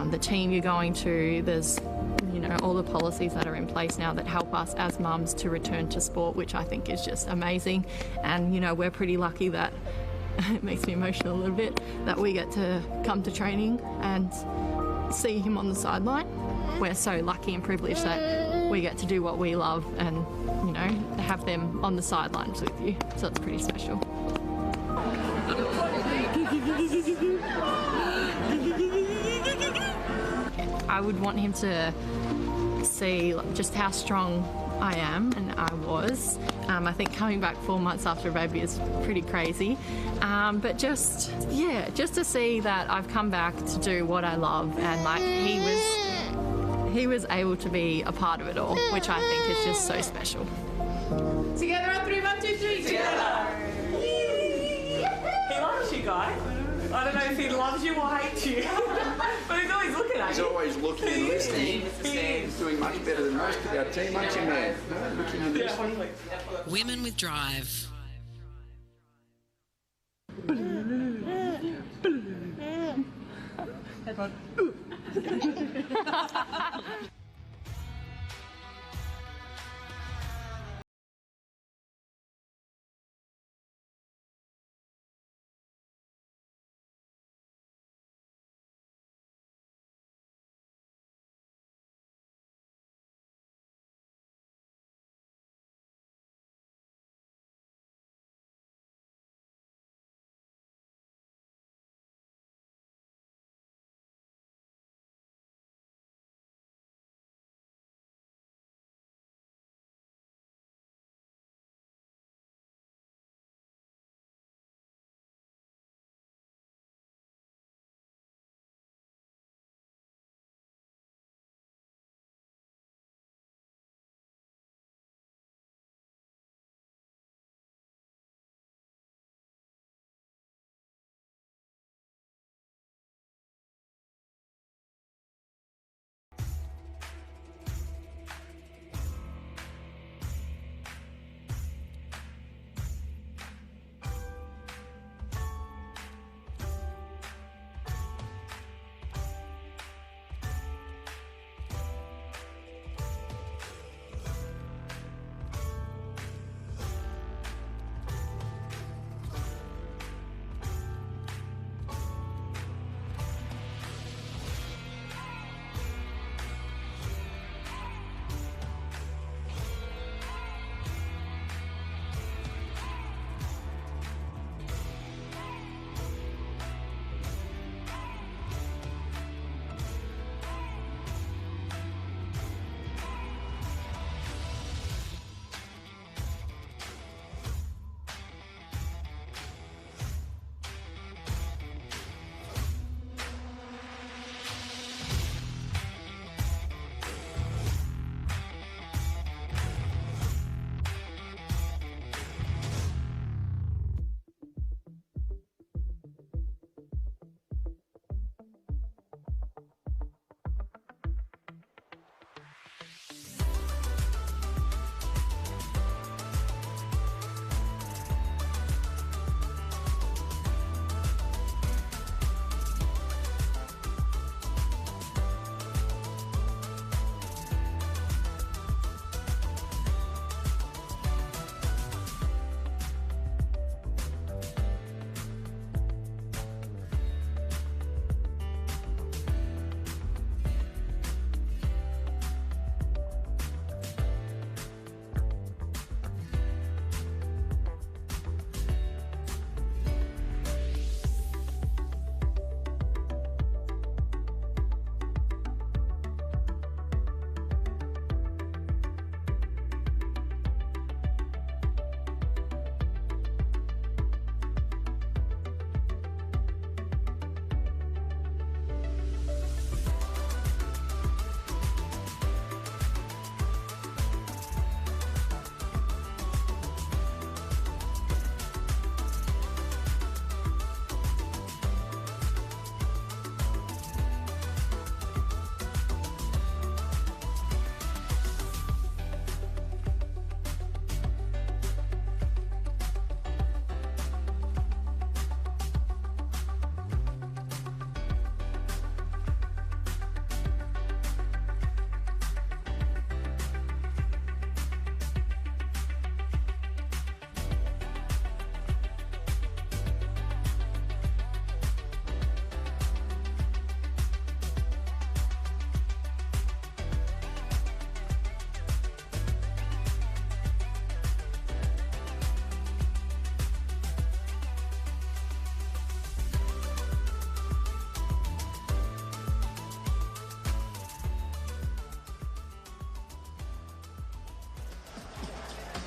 the team you're going to, there's all the policies that are in place now that help us as mums to return to sport, which I think is just amazing. And we're pretty lucky that it makes me emotional a little bit that we get to come to training and see him on the sideline. We're so lucky and privileged that we get to do what we love and, have them on the sidelines with you. So it's pretty special. I would want him to see just how strong I am, and I was. I think coming back 4 months after a baby is pretty crazy. But just to see that I've come back to do what I love, and like he was able to be a part of it all, which I think is just so special. Together on 3, 1, 2, 3. Together. He loves you guys. I don't know if he loves you or hates you, but he's always looking at you. He's always looking and listening. He's doing much better than most of our team, aren't you, man? Looking and listening. Women with Drive.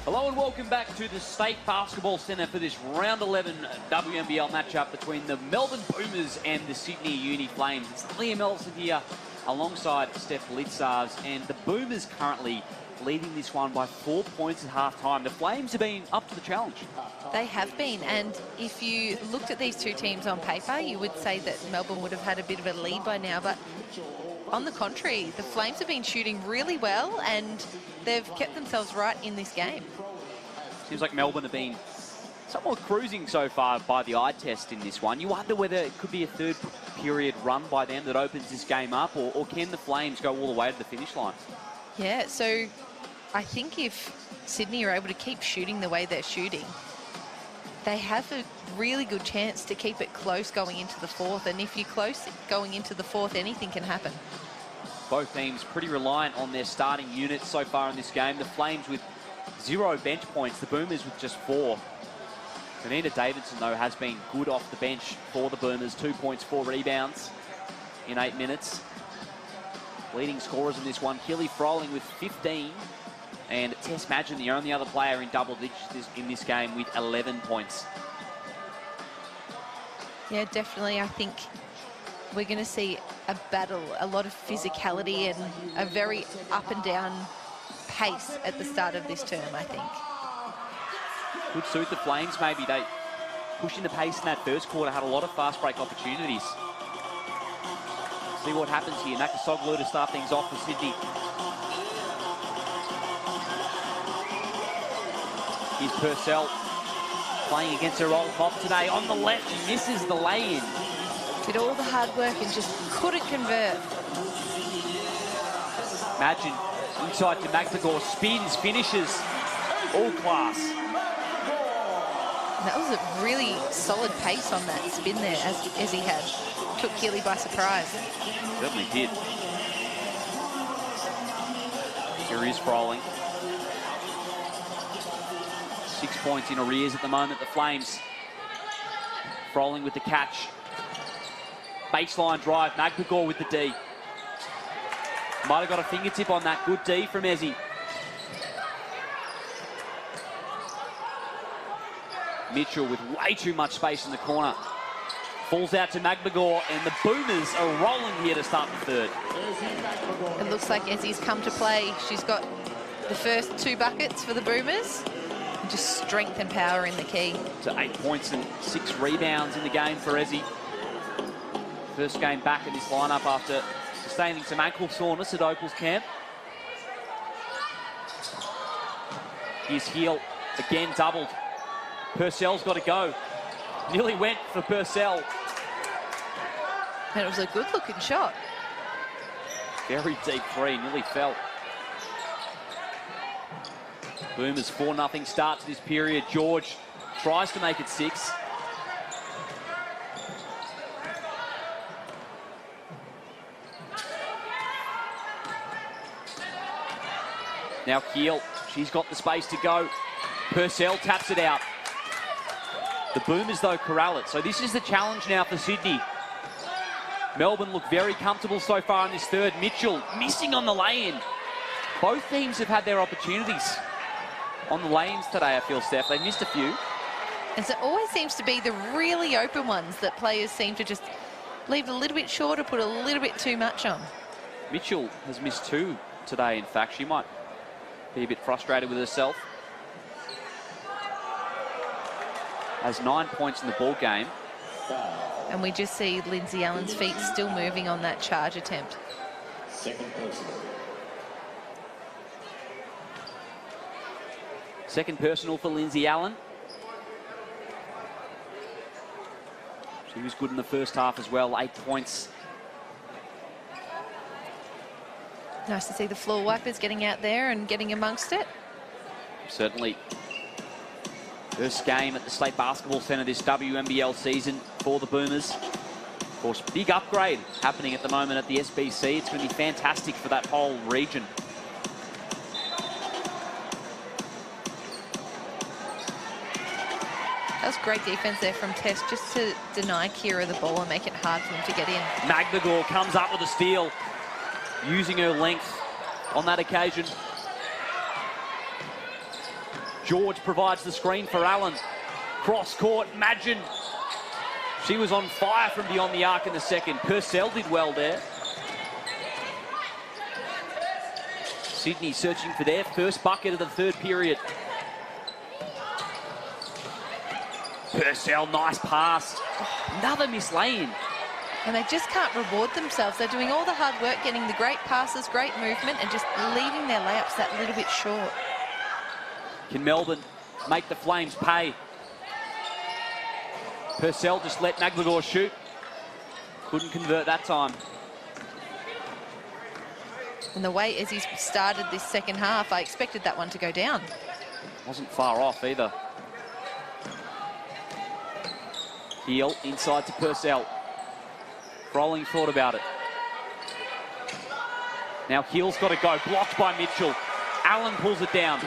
Hello and welcome back to the State Basketball Centre for this round 11 WNBL matchup between the Melbourne Boomers and the Sydney Uni Flames. It's Liam Ellison here alongside Steph Blitzars, and the Boomers currently leading this one by 4 points at half-time. The Flames have been up to the challenge. They have been, and if you looked at these two teams on paper, you would say that Melbourne would have had a bit of a lead by now, but on the contrary, the Flames have been shooting really well and they've kept themselves right in this game. Seems like Melbourne have been somewhat cruising so far by the eye test in this one. You wonder whether it could be a third period run by them that opens this game up, or can the Flames go all the way to the finish line? Yeah, so I think if Sydney are able to keep shooting the way they're shooting, they have a really good chance to keep it close going into the fourth. And if you're close going into the fourth, anything can happen. Both teams pretty reliant on their starting units so far in this game. The Flames with 0 bench points, the Boomers with just 4. Anita Davidson, though, has been good off the bench for the Boomers. 2 points, 4 rebounds in 8 minutes. Leading scorers in this one, Keely Froling with 15. And Tess Madgen, the only other player in double digits in this game, with 11 points. Yeah, definitely. I think we're going to see a battle, a lot of physicality and a very up and down pace at the start of this term, I think. Could suit the Flames, maybe. They pushing the pace in that first quarter, had a lot of fast break opportunities. See what happens here. Nakasoglu to start things off for Sydney. Here's Purcell playing against her old mob today. On the left, he misses the lay-in. Did all the hard work and just couldn't convert. Madgen inside to McNagor, spins, finishes, all class. That was a really solid pace on that spin there, as he had. Took Keely by surprise. Certainly did. Here is Froling. 6 points in arrears at the moment, the Flames. Froling with the catch. Baseline drive, McNagor with the D. Might have got a fingertip on that. Good D from Ezzy. Mitchell with way too much space in the corner. Falls out to McNagor, and the Boomers are rolling here to start the third. It looks like Ezzy's come to play. She's got the first 2 buckets for the Boomers. Just strength and power in the key. To 8 points and 6 rebounds in the game for Ezzy. First game back in this lineup after sustaining some ankle soreness at Opal's camp. Here's Heel, again doubled. Purcell's got to go. Nearly went for Purcell. And it was a good-looking shot. Very deep three, nearly fell. Boomers 4-0 start to this period. George tries to make it 6. Now Keel, she's got the space to go. Purcell taps it out. The Boomers, though, corral it. So this is the challenge now for Sydney. Melbourne look very comfortable so far in this third. Mitchell missing on the lay-in. Both teams have had their opportunities on the lay-ins today, I feel, Steph. They've missed a few. And so it always seems to be the really open ones that players seem to just leave a little bit short or put a little bit too much on. Mitchell has missed 2 today, in fact. She might be a bit frustrated with herself. Has 9 points in the ball game. And we just see Lindsay Allen's feet still moving on that charge attempt. Second personal for Lindsay Allen. She was good in the first half as well, 8 points. Nice to see the floor wipers getting out there and getting amongst it. Certainly. First game at the State Basketball Centre this WNBL season for the Boomers. Of course, big upgrade happening at the moment at the SBC. It's going to be fantastic for that whole region. That was great defense there from Tess, just to deny Kira the ball and make it hard for him to get in. McNagor comes up with a steal, using her length on that occasion. George provides the screen for Allen. Cross court, Madgen. She was on fire from beyond the arc in the second. Purcell did well there. Sydney searching for their first bucket of the third period. Purcell, nice pass. Oh, another miss lane. And they just can't reward themselves. They're doing all the hard work, getting the great passes, great movement, and just leaving their layups that little bit short. Can Melbourne make the Flames pay? Purcell just let Magligor shoot. Couldn't convert that time. And the way as he's started this second half, I expected that one to go down. Wasn't far off either. Heel inside to Purcell. Froling thought about it. Now Heel's got to go. Blocked by Mitchell. Allen pulls it down.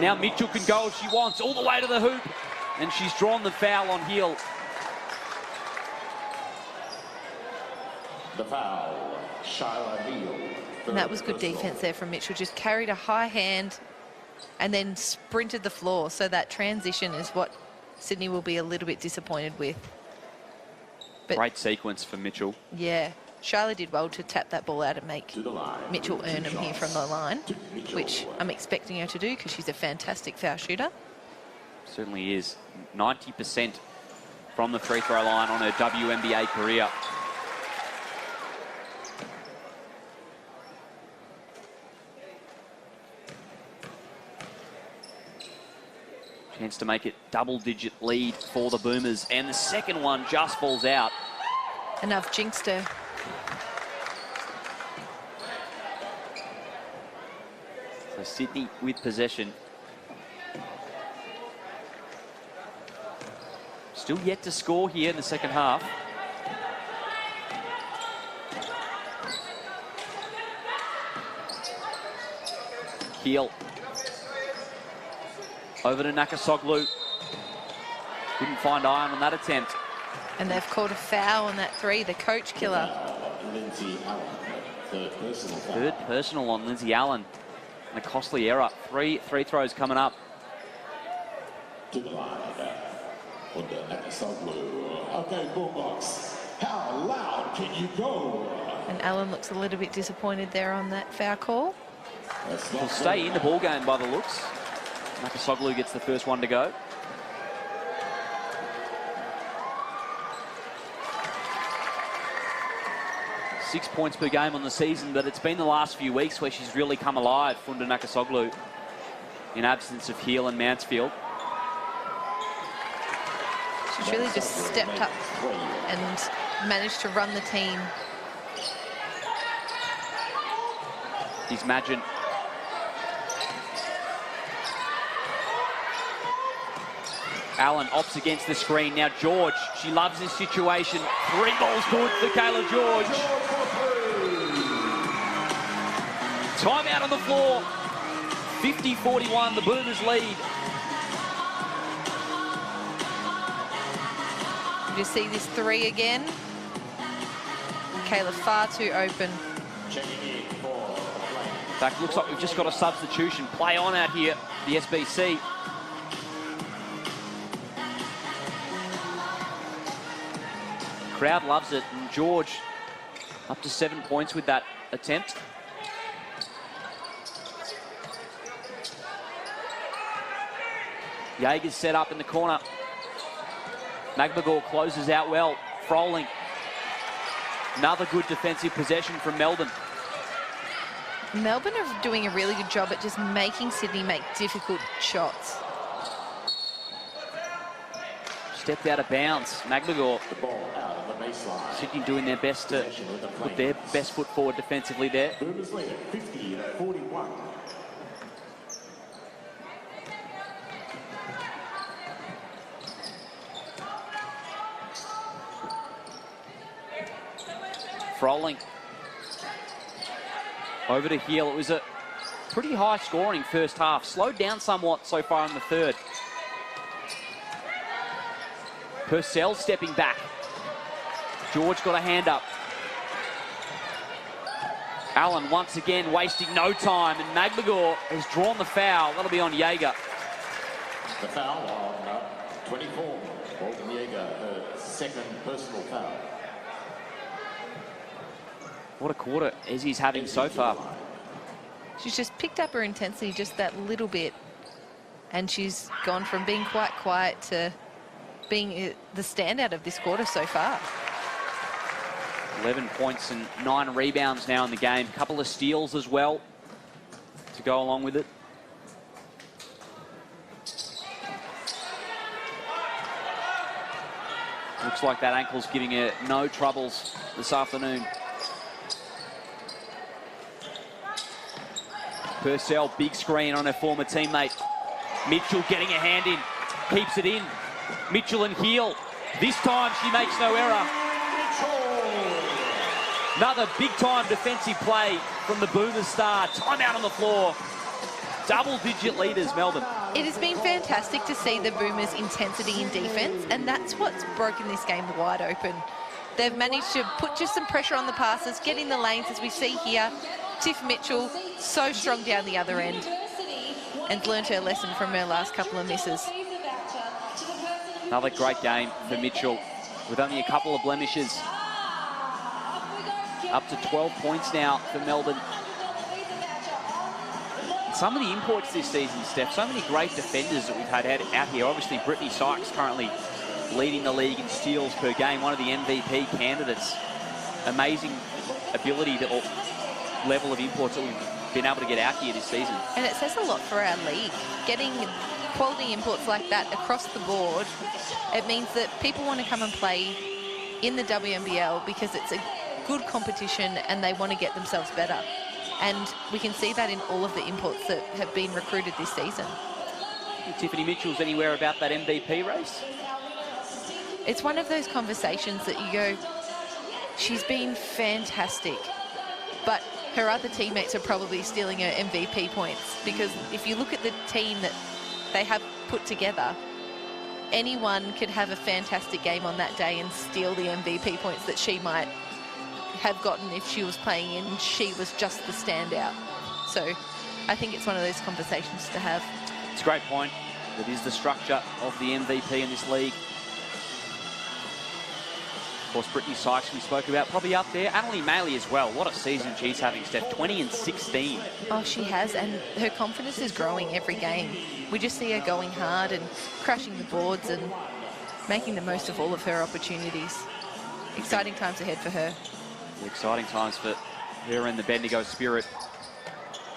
Now Mitchell can go if she wants, all the way to the hoop. And she's drawn the foul on Heel. The foul, Shyla Heel. And that was good defense there from Mitchell. Just carried a high hand and then sprinted the floor. So that transition is what Sydney will be a little bit disappointed with. But great sequence for Mitchell. Yeah, Shyla did well to tap that ball out and make Mitchell earn them here from the line, which I'm expecting her to do because she's a fantastic foul shooter. Certainly is. 90% from the free throw line on her WNBA career. Chance to make it double-digit lead for the Boomers. And the second one just falls out. Enough jinxed her. So Sydney with possession. Still yet to score here in the second half. Heel. Over to Nakasoglu. Couldn't find iron on that attempt. And they've called a foul on that three, the coach killer. Third personal on Lindsay Allen. And a costly error. Three free throws coming up. To the line. Okay, Bulldogs. How loud can you go? And Allen looks a little bit disappointed there on that foul call. He'll stay in the ball game by the looks. Nakasoglu gets the first one to go. Six points per game on the season, but it's been the last few weeks where she's really come alive, Funda Nakasoglu, in absence of Heel and Mansfield. She's really just stepped up and managed to run the team. Here's Madgen. Allen opts against the screen. Now George, she loves this situation. 3 balls good for Kayla George. Timeout on the floor. 50-41, the Boomers lead. You see this three again. Kayla far too open. In fact, looks like we've just got a substitution. Play on out here, the SBC. Crowd loves it, and George up to 7 points with that attempt. Jaeger's set up in the corner. Magligor closes out well. Froling. Another good defensive possession from Melbourne. Melbourne are doing a really good job at just making Sydney make difficult shots. Stepped out of bounds. Magligor. Sydney doing their best to put their best foot forward defensively there. Boomers lead at 50-41. Froling. Over to Heel. It was a pretty high scoring first half. Slowed down somewhat so far in the third. Purcell stepping back. George got a hand up. Allen once again wasting no time, and Magmagor has drawn the foul. That'll be on Jaeger. The foul on 24. Bolton Jaeger, her second personal foul. What a quarter Ezzy's having so far. She's just picked up her intensity just that little bit, and she's gone from being quite quiet to being the standout of this quarter so far. 11 points and 9 rebounds now in the game. A couple of steals as well to go along with it. Looks like that ankle's giving her no troubles this afternoon. Purcell, big screen on her former teammate. Mitchell getting a hand in, keeps it in. Mitchell and Heel. This time she makes no error. Another big-time defensive play from the Boomers star. Timeout on the floor. Double-digit leaders, Melbourne. It has been fantastic to see the Boomers' intensity in defence, and that's what's broken this game wide open. They've managed to put just some pressure on the passes, get in the lanes, as we see here. Tiff Mitchell, so strong down the other end, and learnt her lesson from her last couple of misses. Another great game for Mitchell, with only a couple of blemishes. Up to 12 points now for Melbourne. Some of the imports this season, Steph, so many great defenders that we've had out here. Obviously, Brittany Sykes currently leading the league in steals per game, one of the MVP candidates. Amazing ability to level of imports that we've been able to get out here this season. And it says a lot for our league. Getting quality imports like that across the board, it means that people want to come and play in the WNBL because it's a good competition and they want to get themselves better. And we can see that in all of the imports that have been recruited this season. Tiffany Mitchell's anywhere about that MVP race? It's one of those conversations that you go, she's been fantastic, but her other teammates are probably stealing her MVP points, because if you look at the team that they have put together, anyone could have a fantastic game on that day and steal the MVP points that she might have gotten if she was playing and she was just the standout. So I think it's one of those conversations to have. It's a great point. That is the structure of the MVP in this league. Of course, Brittany Sykes we spoke about, probably up there. Annalie Maley as well. What a season she's having, Steph. 20 and 16. Oh, she has, and her confidence is growing every game. We just see her going hard and crashing the boards and making the most of all of her opportunities. Exciting times ahead for her. Exciting times for her and the Bendigo Spirit.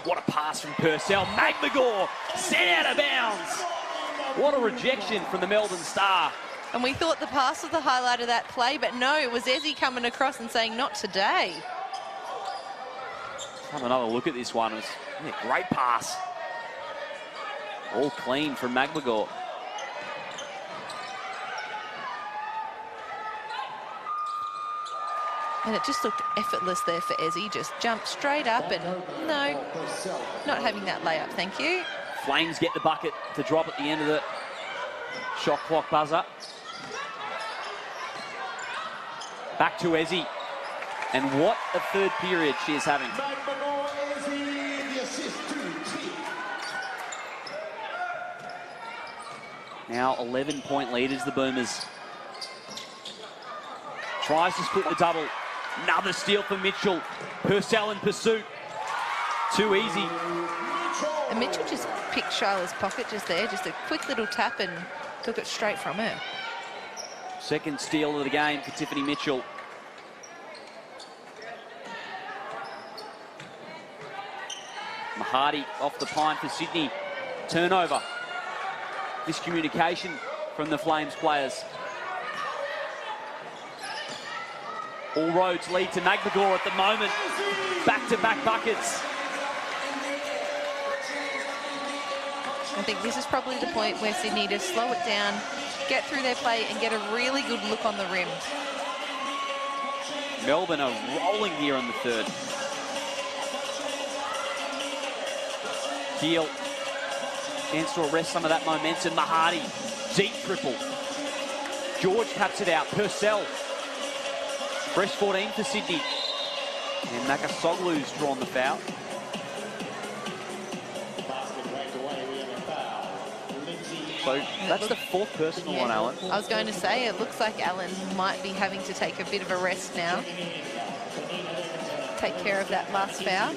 What a pass from Purcell. Magmagor sent out of bounds. What a rejection from the Melbourne Star. And we thought the pass was the highlight of that play, but no, it was Ezzy coming across and saying, not today. Have another look at this one. It was a great pass. All clean from Magmagor. And it just looked effortless there for Ezzy. Just jumped straight up and no, not having that layup, thank you. Flames get the bucket to drop at the end of the shot clock buzzer. Back to Ezzy. And what a third period she is having. Now 11-point leaders, the Boomers. Tries to split the double. Another steal for Mitchell. Purcell in pursuit. Too easy. And Mitchell just picked Shyla's pocket just there. Just a quick little tap and took it straight from her. Second steal of the game for Tiffany Mitchell. Mahadi off the pine for Sydney. Turnover. Miscommunication from the Flames players. All roads lead to Magmagor at the moment. Back-to-back buckets. I think this is probably the point where Sydney need to slow it down, get through their play and get a really good look on the rim. Melbourne are rolling here in the third. Heel chance to arrest some of that momentum. Mahadi, deep triple. George taps it out. Purcell. Fresh 14 for Sydney. And Nakasoglu's drawn the foul. So that's the fourth personal one, Alan. I was going to say, it looks like Alan might be having to take a bit of a rest now. Take care of that last foul.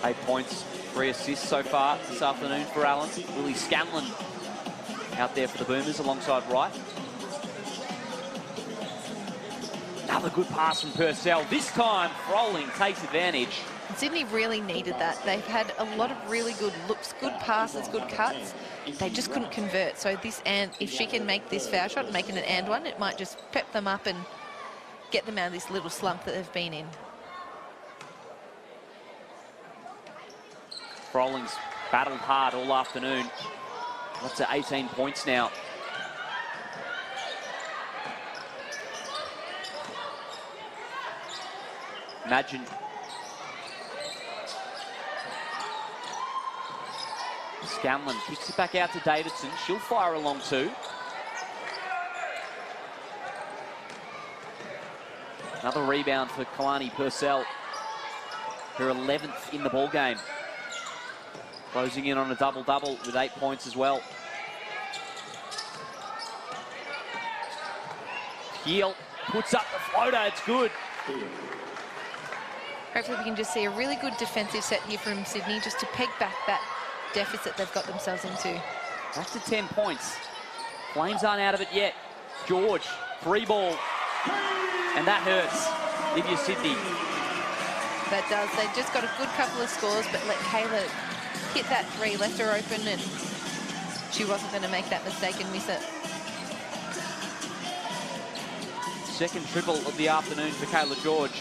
8 points, 3 assists so far this afternoon for Alan. Willie Scanlon out there for the Boomers alongside Wright. Another good pass from Purcell. This time, Froling takes advantage. Sydney really needed that. They've had a lot of really good looks, good passes, good cuts. They just couldn't convert. So this, and if she can make this foul shot and make it an and one, it might just pep them up and get them out of this little slump that they've been in. Froling's battled hard all afternoon. Up to 18 points now. Imagine. Scanlon kicks it back out to Davidson. She'll fire along too. Another rebound for Kalani Purcell. Her 11th in the ball game. Closing in on a double-double with 8 points as well. Heel puts up the floater. It's good. Hopefully we can just see a really good defensive set here from Sydney just to peg back that deficit they've got themselves into. Back to 10 points. Flames aren't out of it yet. George, free ball. And that hurts if you're Sydney. That does. They've just got a good couple of scores, but let Kayla hit that three, left her open, and she wasn't going to make that mistake and miss it. Second triple of the afternoon for Kayla George.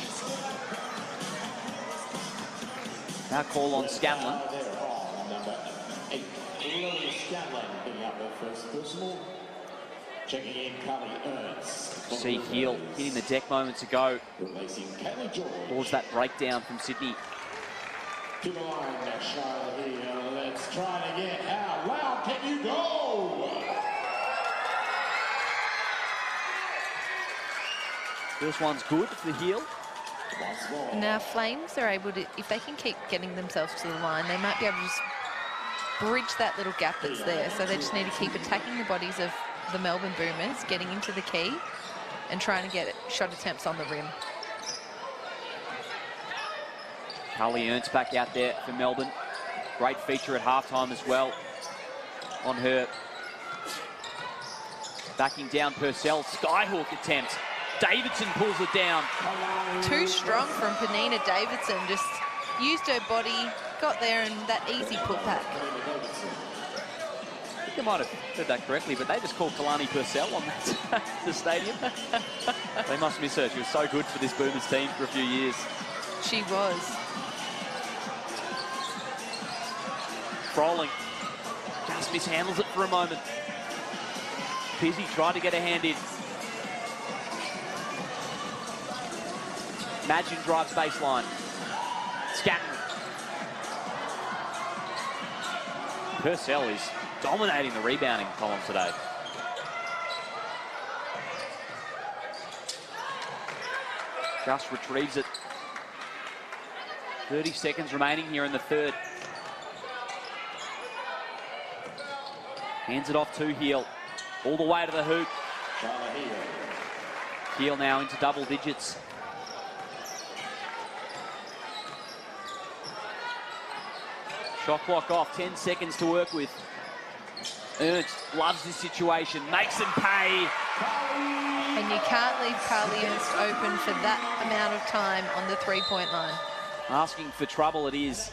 Now call on Scanlon. Number 8, Scanlon picking up her first personal. Checking in Carly Ernst. See Heel hitting the deck moments ago. Replacing Kayla George. Towards that breakdown from Sydney. To the line, Charlotte Heel. Let's try it again. How loud can you go? First one's good for Heel. Now Flames are able to, if they can keep getting themselves to the line, they might be able to just bridge that little gap that's there. So they just need to keep attacking the bodies of the Melbourne Boomers, getting into the key and trying to get shot attempts on the rim. Carly Ernst back out there for Melbourne. Great feature at halftime as well on her. Backing down Purcell, skyhook attempt. Davidson pulls it down. Too strong from Panina Davidson. Just used her body, got there, and that easy putback. I think I might have heard that correctly, but they just called Kalani Purcell on that the stadium. They must miss her. She was so good for this Boomers team for a few years. She was. Froling just mishandles it for a moment. Pizzi tried to get a hand in. Imagine drives baseline. Scatton. Purcell is dominating the rebounding column today. Just retrieves it. 30 seconds remaining here in the third. Hands it off to Heel. All the way to the hoop. Heel now into double digits. Shot clock off, 10 seconds to work with. Ernst loves this situation, makes them pay. And you can't leave Carly Ernst open for that amount of time on the three-point line. Asking for trouble it is.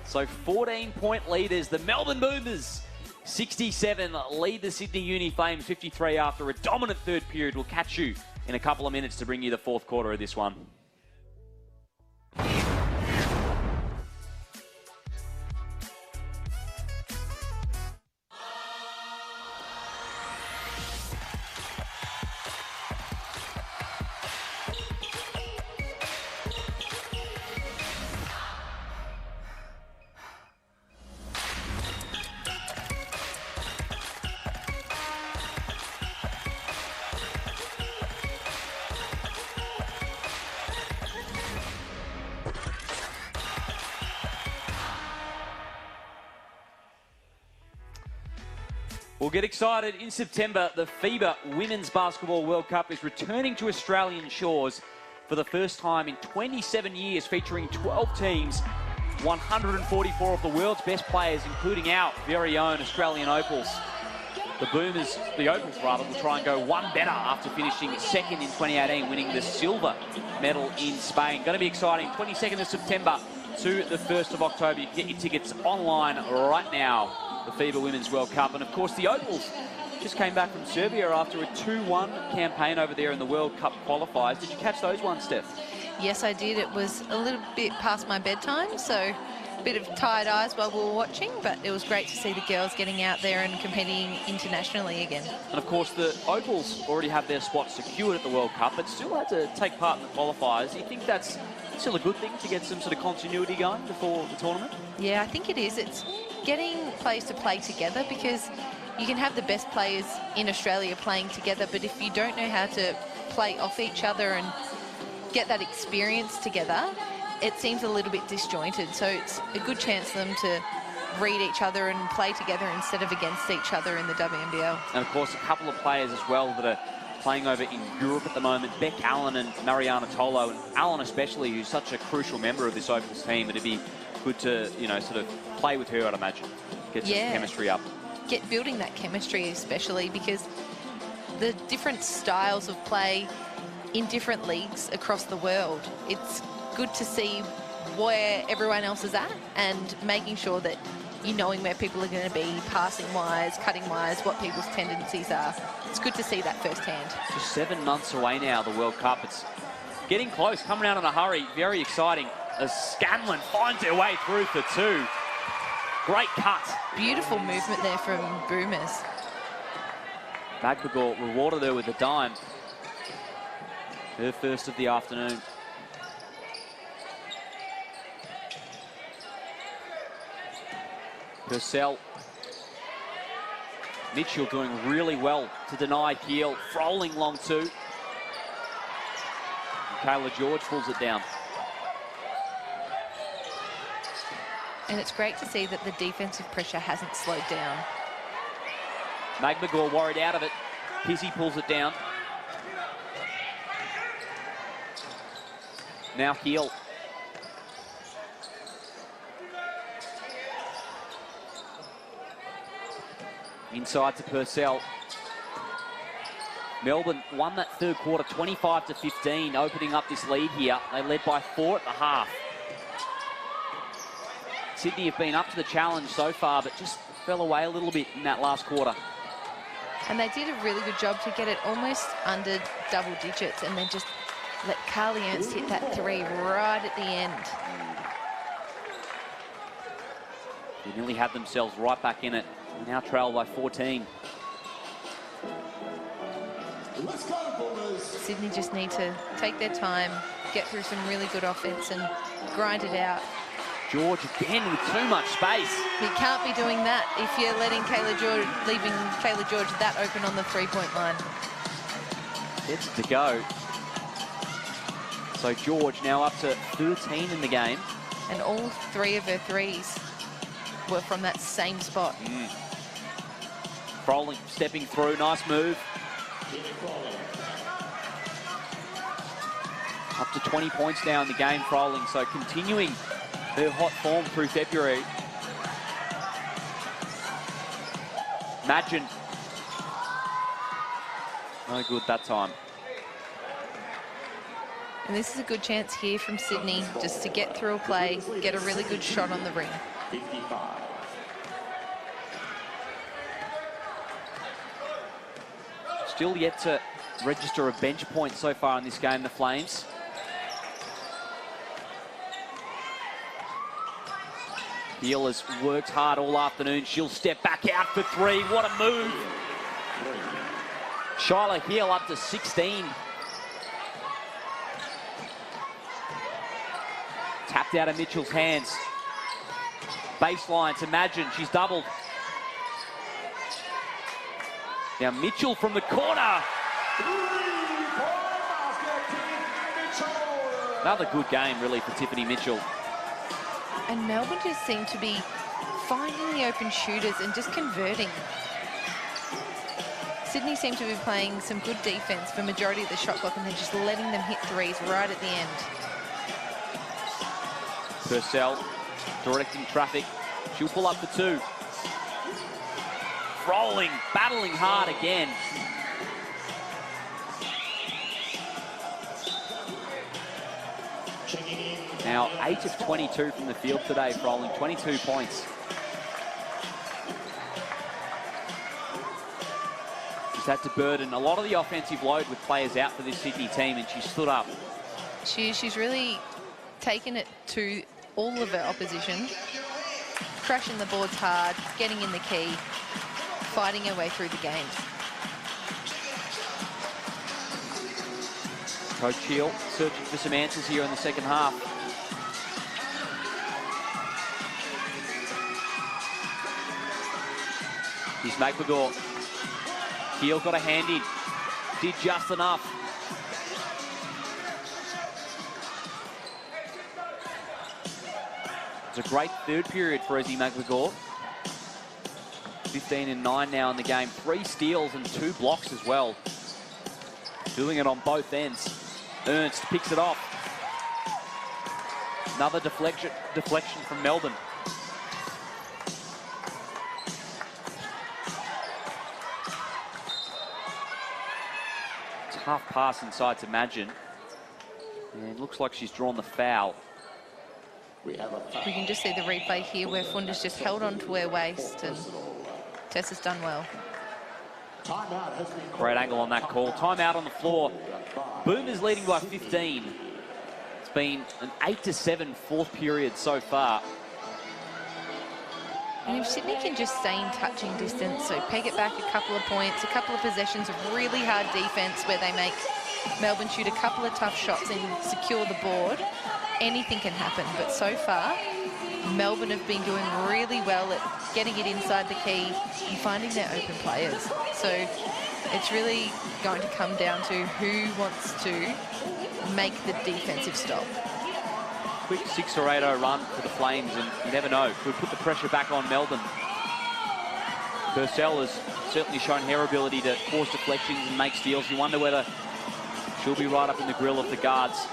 So 14-point leaders, the Melbourne Boomers. 67 lead the Sydney Uni Flames 53 after a dominant third period. We'll catch you in a couple of minutes to bring you the fourth quarter of this one. We'll get excited in September. The FIBA Women's Basketball World Cup is returning to Australian shores for the first time in 27 years, featuring 12 teams, 144 of the world's best players, including our very own Australian Opals. The Boomers, the Opals rather, will try and go one better after finishing second in 2018, winning the silver medal in Spain. Going to be exciting. 22nd of September to the 1st of October. You can get your tickets online right now. The FIBA Women's World Cup. And of course the Opals just came back from Serbia after a 2-1 campaign over there in the World Cup qualifiers. Did you catch those ones, Steph? Yes, I did. It was a little bit past my bedtime, so a bit of tired eyes while we were watching, but it was great to see the girls getting out there and competing internationally again. And of course the Opals already have their spot secured at the World Cup, but still had to take part in the qualifiers. Do you think that's still a good thing to get some sort of continuity going before the tournament? Yeah, I think it is. It's getting players to play together, because you can have the best players in Australia playing together, but if you don't know how to play off each other and get that experience together, it seems a little bit disjointed. So it's a good chance for them to read each other and play together instead of against each other in the WNBL. And of course a couple of players as well that are playing over in Europe at the moment, Beck Allen and Mariana Tolo, and Allen especially, who's such a crucial member of this Opals team. It'd be good to, you know, sort of play with her, I'd imagine. Get some chemistry up. Building that chemistry especially, because the different styles of play in different leagues across the world, it's good to see where everyone else is at and making sure that you're knowing where people are going to be, passing-wise, cutting-wise, what people's tendencies are. It's good to see that firsthand. Just 7 months away now, the World Cup. It's getting close, coming out in a hurry. Very exciting as Scanlon finds her way through for two. Great cut. Beautiful movement there from Boomers. Magbagor rewarded her with a dime. Her first of the afternoon. Purcell. Mitchell doing really well to deny Heel. Froling long two. Kayla George pulls it down. And it's great to see that the defensive pressure hasn't slowed down. Magbagor worried out of it. Pizzi pulls it down. Now Heel. Inside to Purcell. Melbourne won that third quarter 25-15, opening up this lead here. They led by 4 at the half. Sydney have been up to the challenge so far, but just fell away a little bit in that last quarter. And they did a really good job to get it almost under double digits and then just let Carly Ernst hit that three right at the end. They nearly had themselves right back in it. They now trail by 14. Sydney just need to take their time, get through some really good offense and grind it out. George again with too much space. You can't be doing that if you're leaving Kayla George that open on the three-point line. Gets it to go. So George now up to 13 in the game. And all 3 of her threes were from that same spot. Froling stepping through, nice move. Up to 20 points now in the game, Froling, so continuing her hot form through February. Madgen. No good that time. And this is a good chance here from Sydney just to get through a play, get a really good shot on the ring. 55. Still yet to register a bench point so far in this game, the Flames. Heel has worked hard all afternoon. She'll step back out for 3. What a move. Shyla Heel up to 16. Tapped out of Mitchell's hands. Baseline to Madgen. She's doubled. Now Mitchell from the corner. Another good game, really, for Tiffany Mitchell. And Melbourne just seem to be finding the open shooters and just converting. Sydney seem to be playing some good defence for majority of the shot clock and then just letting them hit threes right at the end. Purcell directing traffic. She'll pull up for two. Rolling, battling hard again. Now 8 of 22 from the field today, Froling, 22 points. She's had to burden a lot of the offensive load with players out for this Sydney team, and she stood up. She's really taken it to all of her opposition, crashing the boards hard, getting in the key, fighting her way through the game. Coach Hill searching for some answers here in the second half. Here's McGregor. Hill got a hand in, did just enough. It's a great third period for Ezzy McGregor. 15 and 9 now in the game. 3 steals and 2 blocks as well. Doing it on both ends. Ernst picks it off. Another deflection from Melbourne. Tough pass inside to Magin. And looks like she's drawn the foul. We can just see the replay here where Funda's just held on to her waist and Tess has done well. Great angle on that call. Timeout on the floor. Boomers leading by 15. It's been an 8-7 fourth period so far. And if Sydney can just stay in touching distance, so peg it back a couple of points, a couple of possessions of really hard defence where they make Melbourne shoot a couple of tough shots and secure the board, anything can happen. But so far, Melbourne have been doing really well at getting it inside the key and finding their open players. So it's really going to come down to who wants to make the defensive stop. Quick 6 or 8-0 run for the Flames, and you never know, could put the pressure back on Melbourne. Purcell has certainly shown her ability to force deflections and make steals. You wonder whether she'll be right up in the grill of the guards.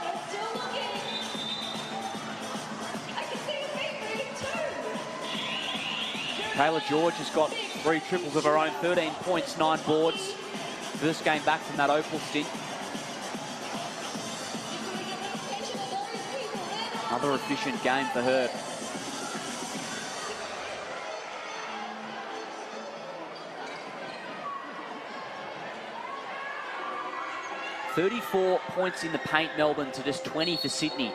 Taylor George has got 3 triples of her own, 13 points, 9 boards. First game back from that Opal stint. Another efficient game for her. "34 points in the paint, Melbourne, to just 20 for Sydney."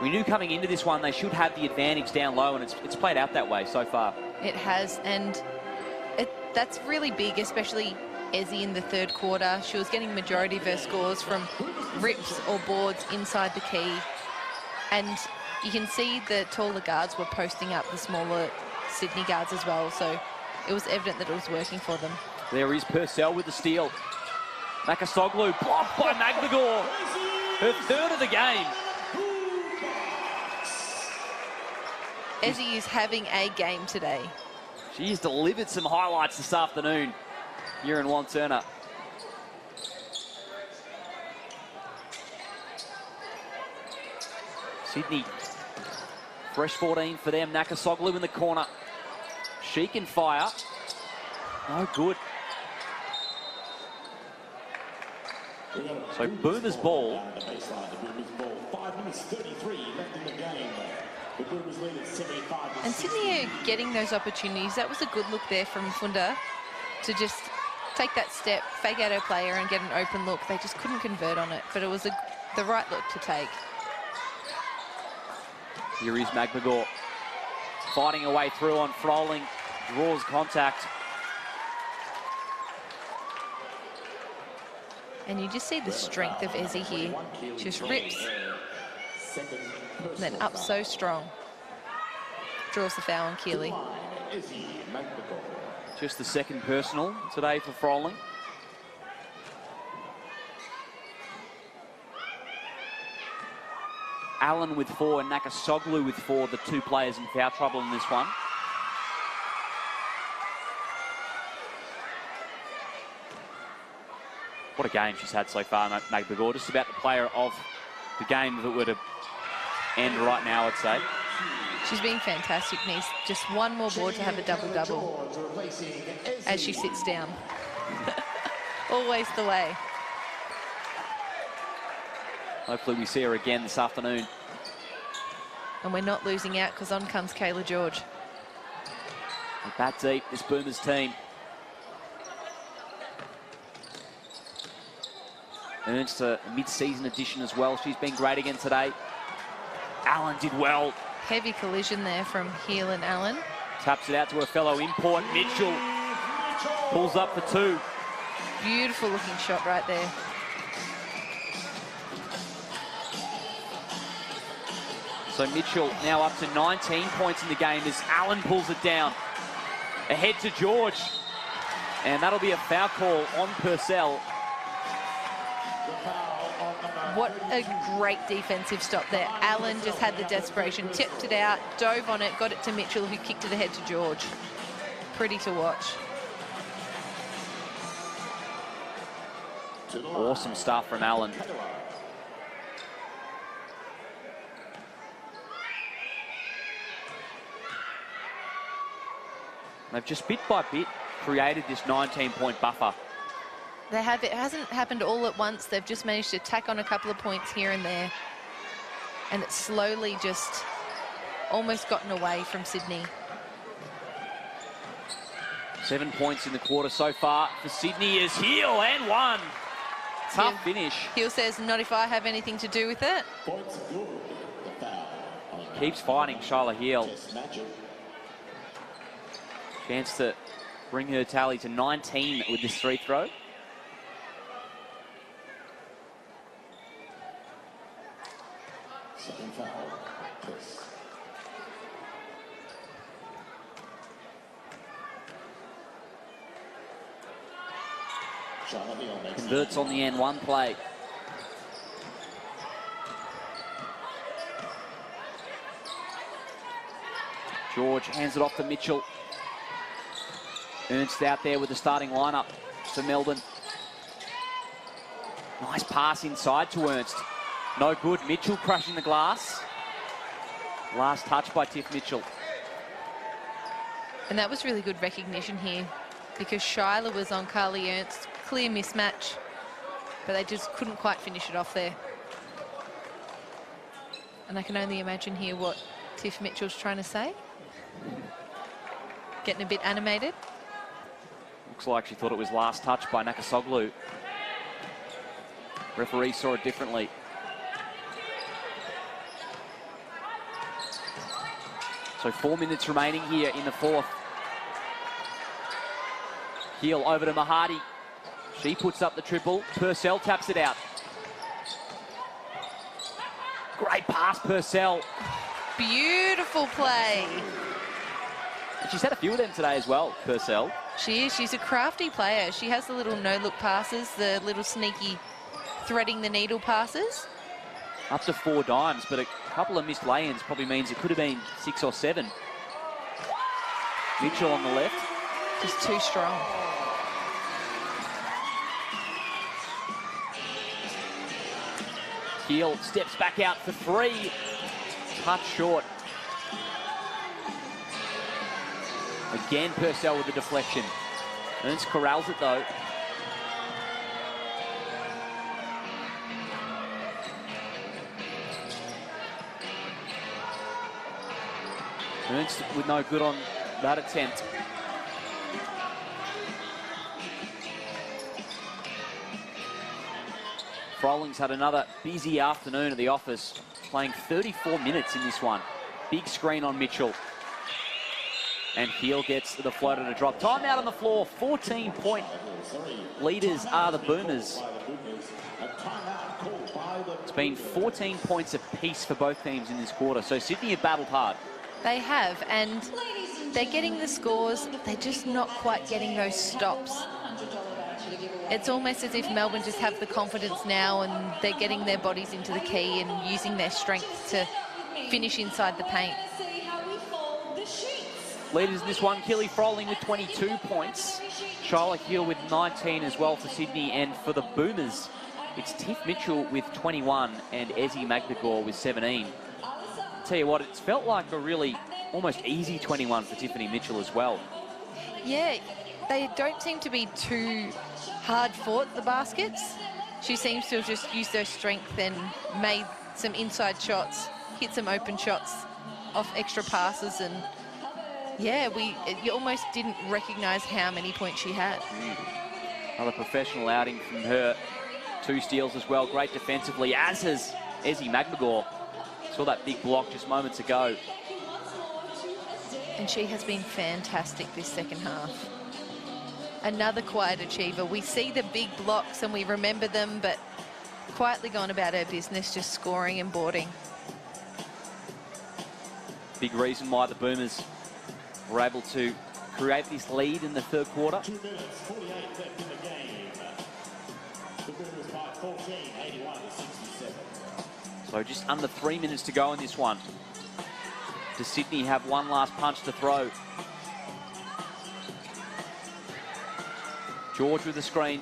We knew coming into this one they should have the advantage down low, and it's played out that way so far. It has, and that's really big, especially Ezzy in the third quarter. She was getting majority of her scores from rips or boards inside the key. And you can see the taller guards were posting up the smaller Sydney guards as well, so it was evident that it was working for them. There is Purcell with the steal. Nakasoglu blocked by McGregor. Her third of the game. Ezzy is having a game today. She's delivered some highlights this afternoon here in Wantirna. Sydney, fresh 14 for them. Nakasoglu in the corner. She can fire. No good. So Boomers ball. 5 minutes 33 left in the game. The Boomers lead at 75. And Sydney are getting those opportunities. That was a good look there from Funda to just take that step, fake out her player and get an open look. They just couldn't convert on it, but it was the right look to take. Here is McGregor fighting her way through on Froling, draws contact. And you just see the strength of Ezzy here. Just rips and then up so strong. Draws the foul on Keeley. Just the second personal today for Froling. Allen with 4 and Nakasoglu with 4, the 2 players in foul trouble in this one. What a game she's had so far, Magbagor. Just about the player of the game that were to end right now, I'd say. She's been fantastic, Nice. Just one more board to have a double-double as she sits down. Always the way. Hopefully we see her again this afternoon. And we're not losing out because on comes Kayla George. They bat deep, this Boomers team. Ernst, a mid-season addition as well. She's been great again today. Allen did well. Heavy collision there from Heel and Allen. Taps it out to her fellow import, Mitchell. Pulls up for two. Beautiful looking shot right there. So Mitchell now up to 19 points in the game as Allen pulls it down. Ahead to George. And that'll be a foul call on Purcell. What a great defensive stop there. Allen just had the desperation, tipped it out, dove on it, got it to Mitchell, who kicked it ahead to George. Pretty to watch. Awesome stuff from Allen. They've just bit by bit created this 19-point buffer. They have. It hasn't happened all at once. They've just managed to tack on a couple of points here and there. And it's slowly just almost gotten away from Sydney. 7 points in the quarter so far for Sydney is Heel and one. Tough finish. Heel says, not if I have anything to do with it. Keeps fighting Shyla Heel. Chance to bring her tally to 19 with this free throw. Second foul. Converts on the N1 play. George hands it off to Mitchell. Ernst out there with the starting lineup for Melbourne. Nice pass inside to Ernst. No good. Mitchell crushing the glass. Last touch by Tiff Mitchell. And that was really good recognition here because Shyla was on Carly Ernst. Clear mismatch, but they just couldn't quite finish it off there. And I can only imagine here what Tiff Mitchell's trying to say. Getting a bit animated. Looks like she thought it was last touch by Nakasoglu. Referee saw it differently. So 4 minutes remaining here in the fourth. Heel over to Mahadi. She puts up the triple. Purcell taps it out. Great pass, Purcell. Beautiful play. And she's had a few of them today as well, Purcell. She is. She's a crafty player. She has the little no-look passes, the little sneaky threading the needle passes. Up to 4 dimes, but a couple of missed lay-ins probably means it could have been 6 or 7. Mitchell on the left. Just too strong. Heel steps back out for 3. Touch short. Again, Purcell with the deflection. Ernst corrals it though. Ernst with no good on that attempt. Frolling's had another busy afternoon at the office, playing 34 minutes in this one. Big screen on Mitchell. And Heel gets the floater to drop. Time out on the floor, 14-point leaders are the Boomers. It's been 14 points apiece for both teams in this quarter, so Sydney have battled hard. They have, and they're getting the scores, they're just not quite getting those stops. It's almost as if Melbourne just have the confidence now and they're getting their bodies into the key and using their strength to finish inside the paint. Leaders in this one, Kelly Froling with 22 points. Charlotte Hill with 19 as well for Sydney. And for the Boomers, it's Tiff Mitchell with 21 and Ezzy McGregor with 17. Tell you what, it's felt like a really almost easy 21 for Tiffany Mitchell as well. Yeah, they don't seem to be too hard fought, the baskets. She seems to have just used her strength and made some inside shots, hit some open shots off extra passes, and yeah, you almost didn't recognise how many points she had. Another professional outing from her. 2 steals as well. Great defensively, as has Ezzy McGregor. Saw that big block just moments ago. And she has been fantastic this second half. Another quiet achiever. We see the big blocks and we remember them, but quietly gone about her business, just scoring and boarding. Big reason why the Boomers were able to create this lead in the third quarter. 2 minutes, 48 left in the game. The Boomers by 14, 81-67. So just under 3 minutes to go in this one. Does Sydney have one last punch to throw? George with the screen.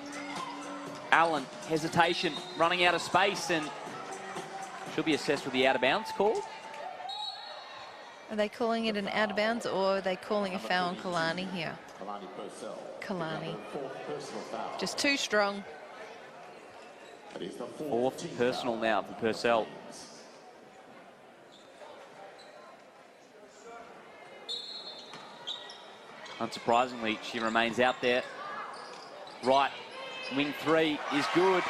Allen, hesitation, running out of space, and she'll be assessed with the out-of-bounds call. Are they calling it an out-of-bounds, or are they calling a foul on Kalani here? Kalani. Just too strong. 4th personal now for Purcell. Unsurprisingly, she remains out there. Right, wing 3 is good.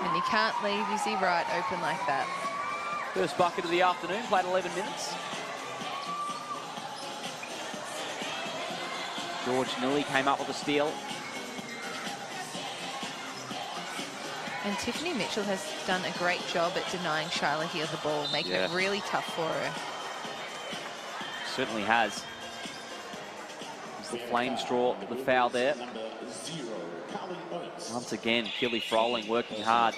And you can't leave Izzy Wright open like that. First bucket of the afternoon, played 11 minutes. George Nilly came up with a steal. And Tiffany Mitchell has done a great job at denying Charlotte Hill the ball, making it really tough for her. Certainly has. As the Flames draw the foul there. Once again, Kelly Froling working hard.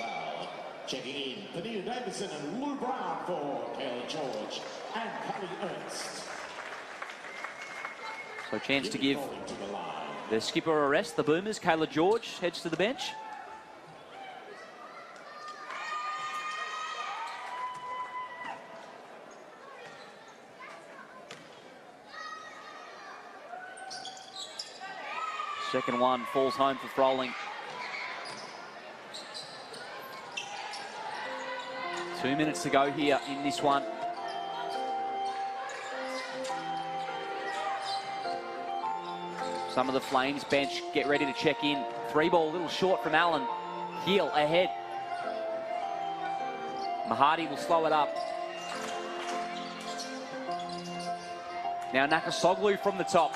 Checking in, Padilla Davidson and Lou Brown for Kayla George and Kylie Ernst. So a chance to give their skipper a rest. The Boomers, Kayla George heads to the bench. Second one falls home for Froling. 2 minutes to go here in this one. Some of the Flames bench get ready to check in. 3-ball, a little short from Allen. Heel ahead. Mahadi will slow it up. Now Nakasoglu from the top.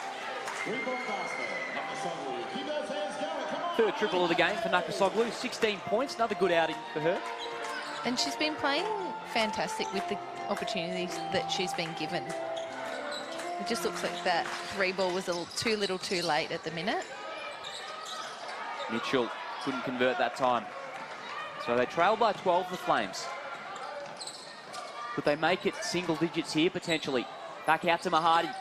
Third triple of the game for Nakasoglu. 16 points, another good outing for her. And she's been playing fantastic with the opportunities that she's been given. It just looks like that 3-ball was a little too late at the minute. Mitchell couldn't convert that time. So they trail by 12, the Flames. Could they make it single digits here potentially? Back out to Mahadi.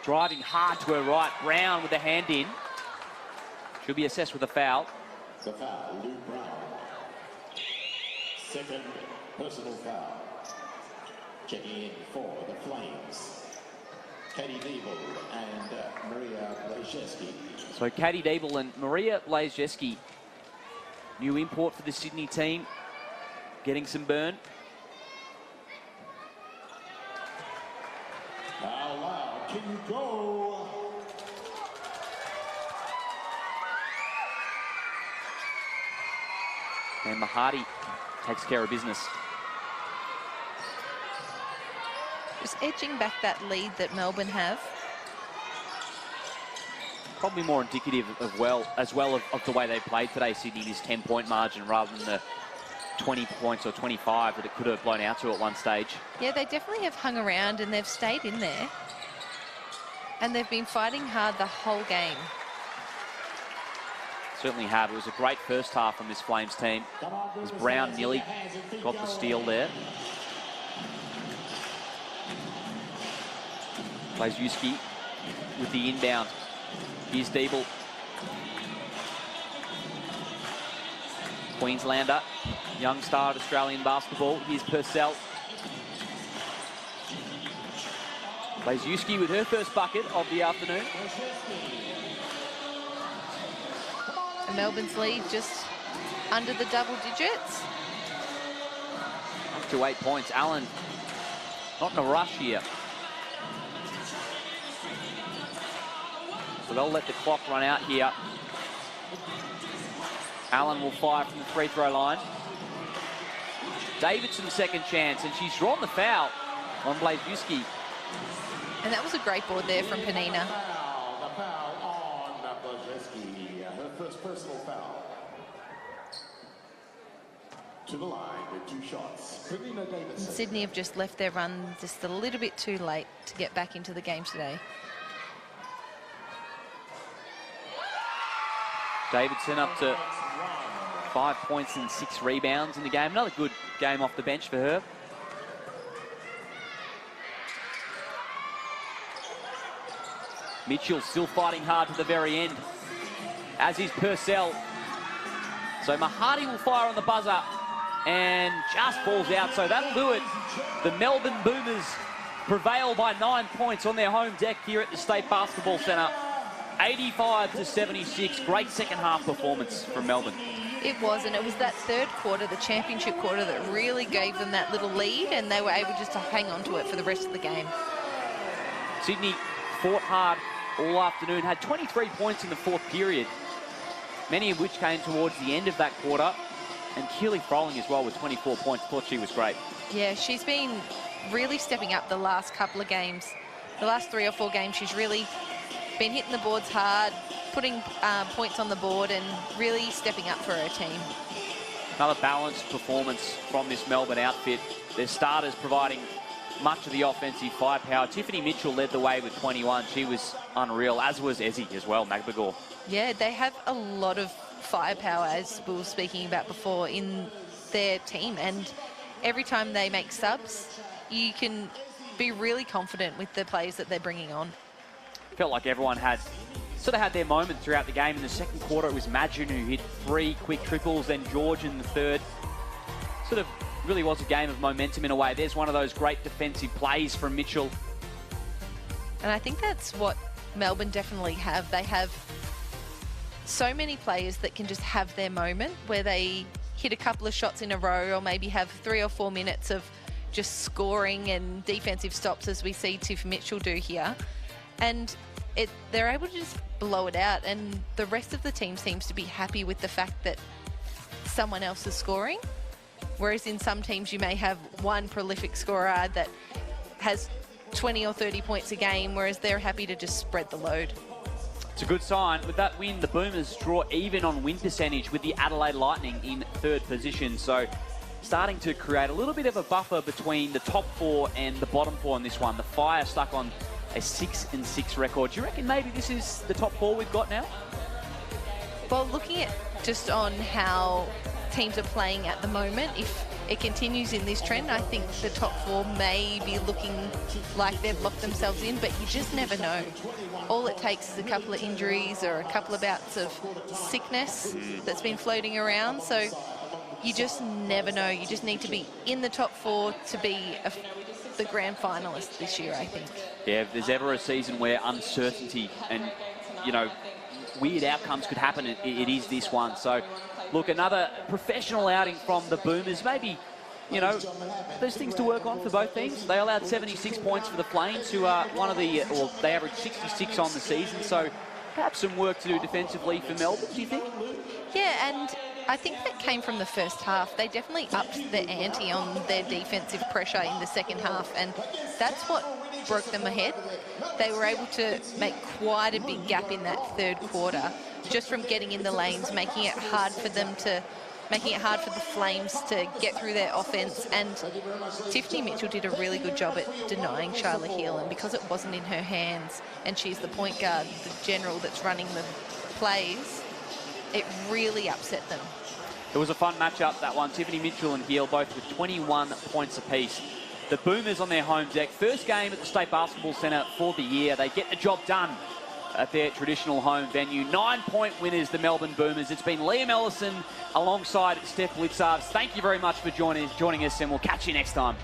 Driving hard to her right. Brown with the hand in. She'll be assessed with a foul. The foul, Lou Brown. Second personal foul. Checking in for the Flames. Katie Diebel and Maria Blazewski. So Katie Diebel and Maria Blazewski, new import for the Sydney team, getting some burn. How loud can you go? And Mahadi takes care of business. Just edging back that lead that Melbourne have. Probably more indicative of the way they played today, Sydney, this 10-point margin rather than the 20 points or 25 that it could have blown out to at one stage. Yeah, they definitely have hung around and they've stayed in there. And they've been fighting hard the whole game. Certainly have. It was a great first half from this Flames team. As Brown nearly got the steal there. Blazewski with the inbound. Here's Diebel. Queenslander, young star at Australian basketball. Here's Purcell. Blazewski with her first bucket of the afternoon. And Melbourne's lead just under the double digits. Up to 8 points. Allen not in a rush here. So they'll let the clock run out here. Allen will fire from the free throw line. Davidson's second chance, and she's drawn the foul on Blazewski. And that was a great board there from Panina. The foul on Blazewski, her first personal foul. To the line with 2 shots. Panina Davidson. Sydney have just left their run just a little bit too late to get back into the game today. Davidson up to 5 points and 6 rebounds in the game. Another good game off the bench for her. Mitchell still fighting hard to the very end, as is Purcell. So Mahadi will fire on the buzzer and just falls out, so that'll do it. The Melbourne Boomers prevail by 9 points on their home deck here at the State Basketball Centre. 85-76, great second half performance from Melbourne. It was, and it was that third quarter, the championship quarter, that really gave them that little lead, and they were able just to hang on to it for the rest of the game. Sydney fought hard all afternoon, had 23 points in the fourth period, many of which came towards the end of that quarter, and Keely Froling as well with 24 points. Thought she was great. Yeah, she's been really stepping up the last couple of games. The last 3 or 4 games, she's really been hitting the boards hard, putting points on the board, and really stepping up for her team. Another balanced performance from this Melbourne outfit. Their starters providing much of the offensive firepower. Tiffany Mitchell led the way with 21. She was unreal, as was Ezzy as well, Magbagor. Yeah, they have a lot of firepower, as we were speaking about before, in their team. And every time they make subs, you can be really confident with the players that they're bringing on. Felt like everyone had sort of had their moment throughout the game. In the second quarter, it was Madgen who hit 3 quick triples, then George in the third. Sort of really was a game of momentum in a way. There's one of those great defensive plays from Mitchell. And I think that's what Melbourne definitely have. They have so many players that can just have their moment where they hit a couple of shots in a row, or maybe have 3 or 4 minutes of just scoring and defensive stops, as we see Tiff Mitchell do here. And they're able to just blow it out, and the rest of the team seems to be happy with the fact that someone else is scoring. Whereas in some teams you may have one prolific scorer that has 20 or 30 points a game, whereas they're happy to just spread the load. It's a good sign. With that win, the Boomers draw even on win percentage with the Adelaide Lightning in third position. So starting to create a little bit of a buffer between the top 4 and the bottom 4 in this one. The Fire stuck on a 6-6 record. Do you reckon maybe this is the top 4 we've got now? Well, looking at just on how teams are playing at the moment, if it continues in this trend, I think the top 4 may be looking like they've locked themselves in, but you just never know. All it takes is a couple of injuries or a couple of bouts of sickness that's been floating around, so you just never know. You just need to be in the top 4 to be the grand finalist this year, I think. Yeah, if there's ever a season where uncertainty and, you know, weird outcomes could happen, it is this one. So, look, another professional outing from the Boomers. Maybe, you know, there's things to work on for both teams. They allowed 76 points for the Flames, who are one of the, well, they averaged 66 on the season. So perhaps some work to do defensively for Melbourne, do you think? Yeah, and I think that came from the first half. They definitely upped the ante on their defensive pressure in the second half, and that's what broke them ahead. They were able to make quite a big gap in that third quarter, just from getting in the lanes, making it hard for the Flames to get through their offense. And Tiffany Mitchell did a really good job at denying Charlotte Hill, and because it wasn't in her hands, and she's the point guard, the general that's running the plays, it really upset them. It was a fun matchup, that one. Tiffany Mitchell and Heel both with 21 points apiece. The Boomers on their home deck. First game at the State Basketball Centre for the year. They get the job done at their traditional home venue. 9-point winners, the Melbourne Boomers. It's been Liam Ellison alongside Steph Blitzards. Thank you very much for joining us, and we'll catch you next time.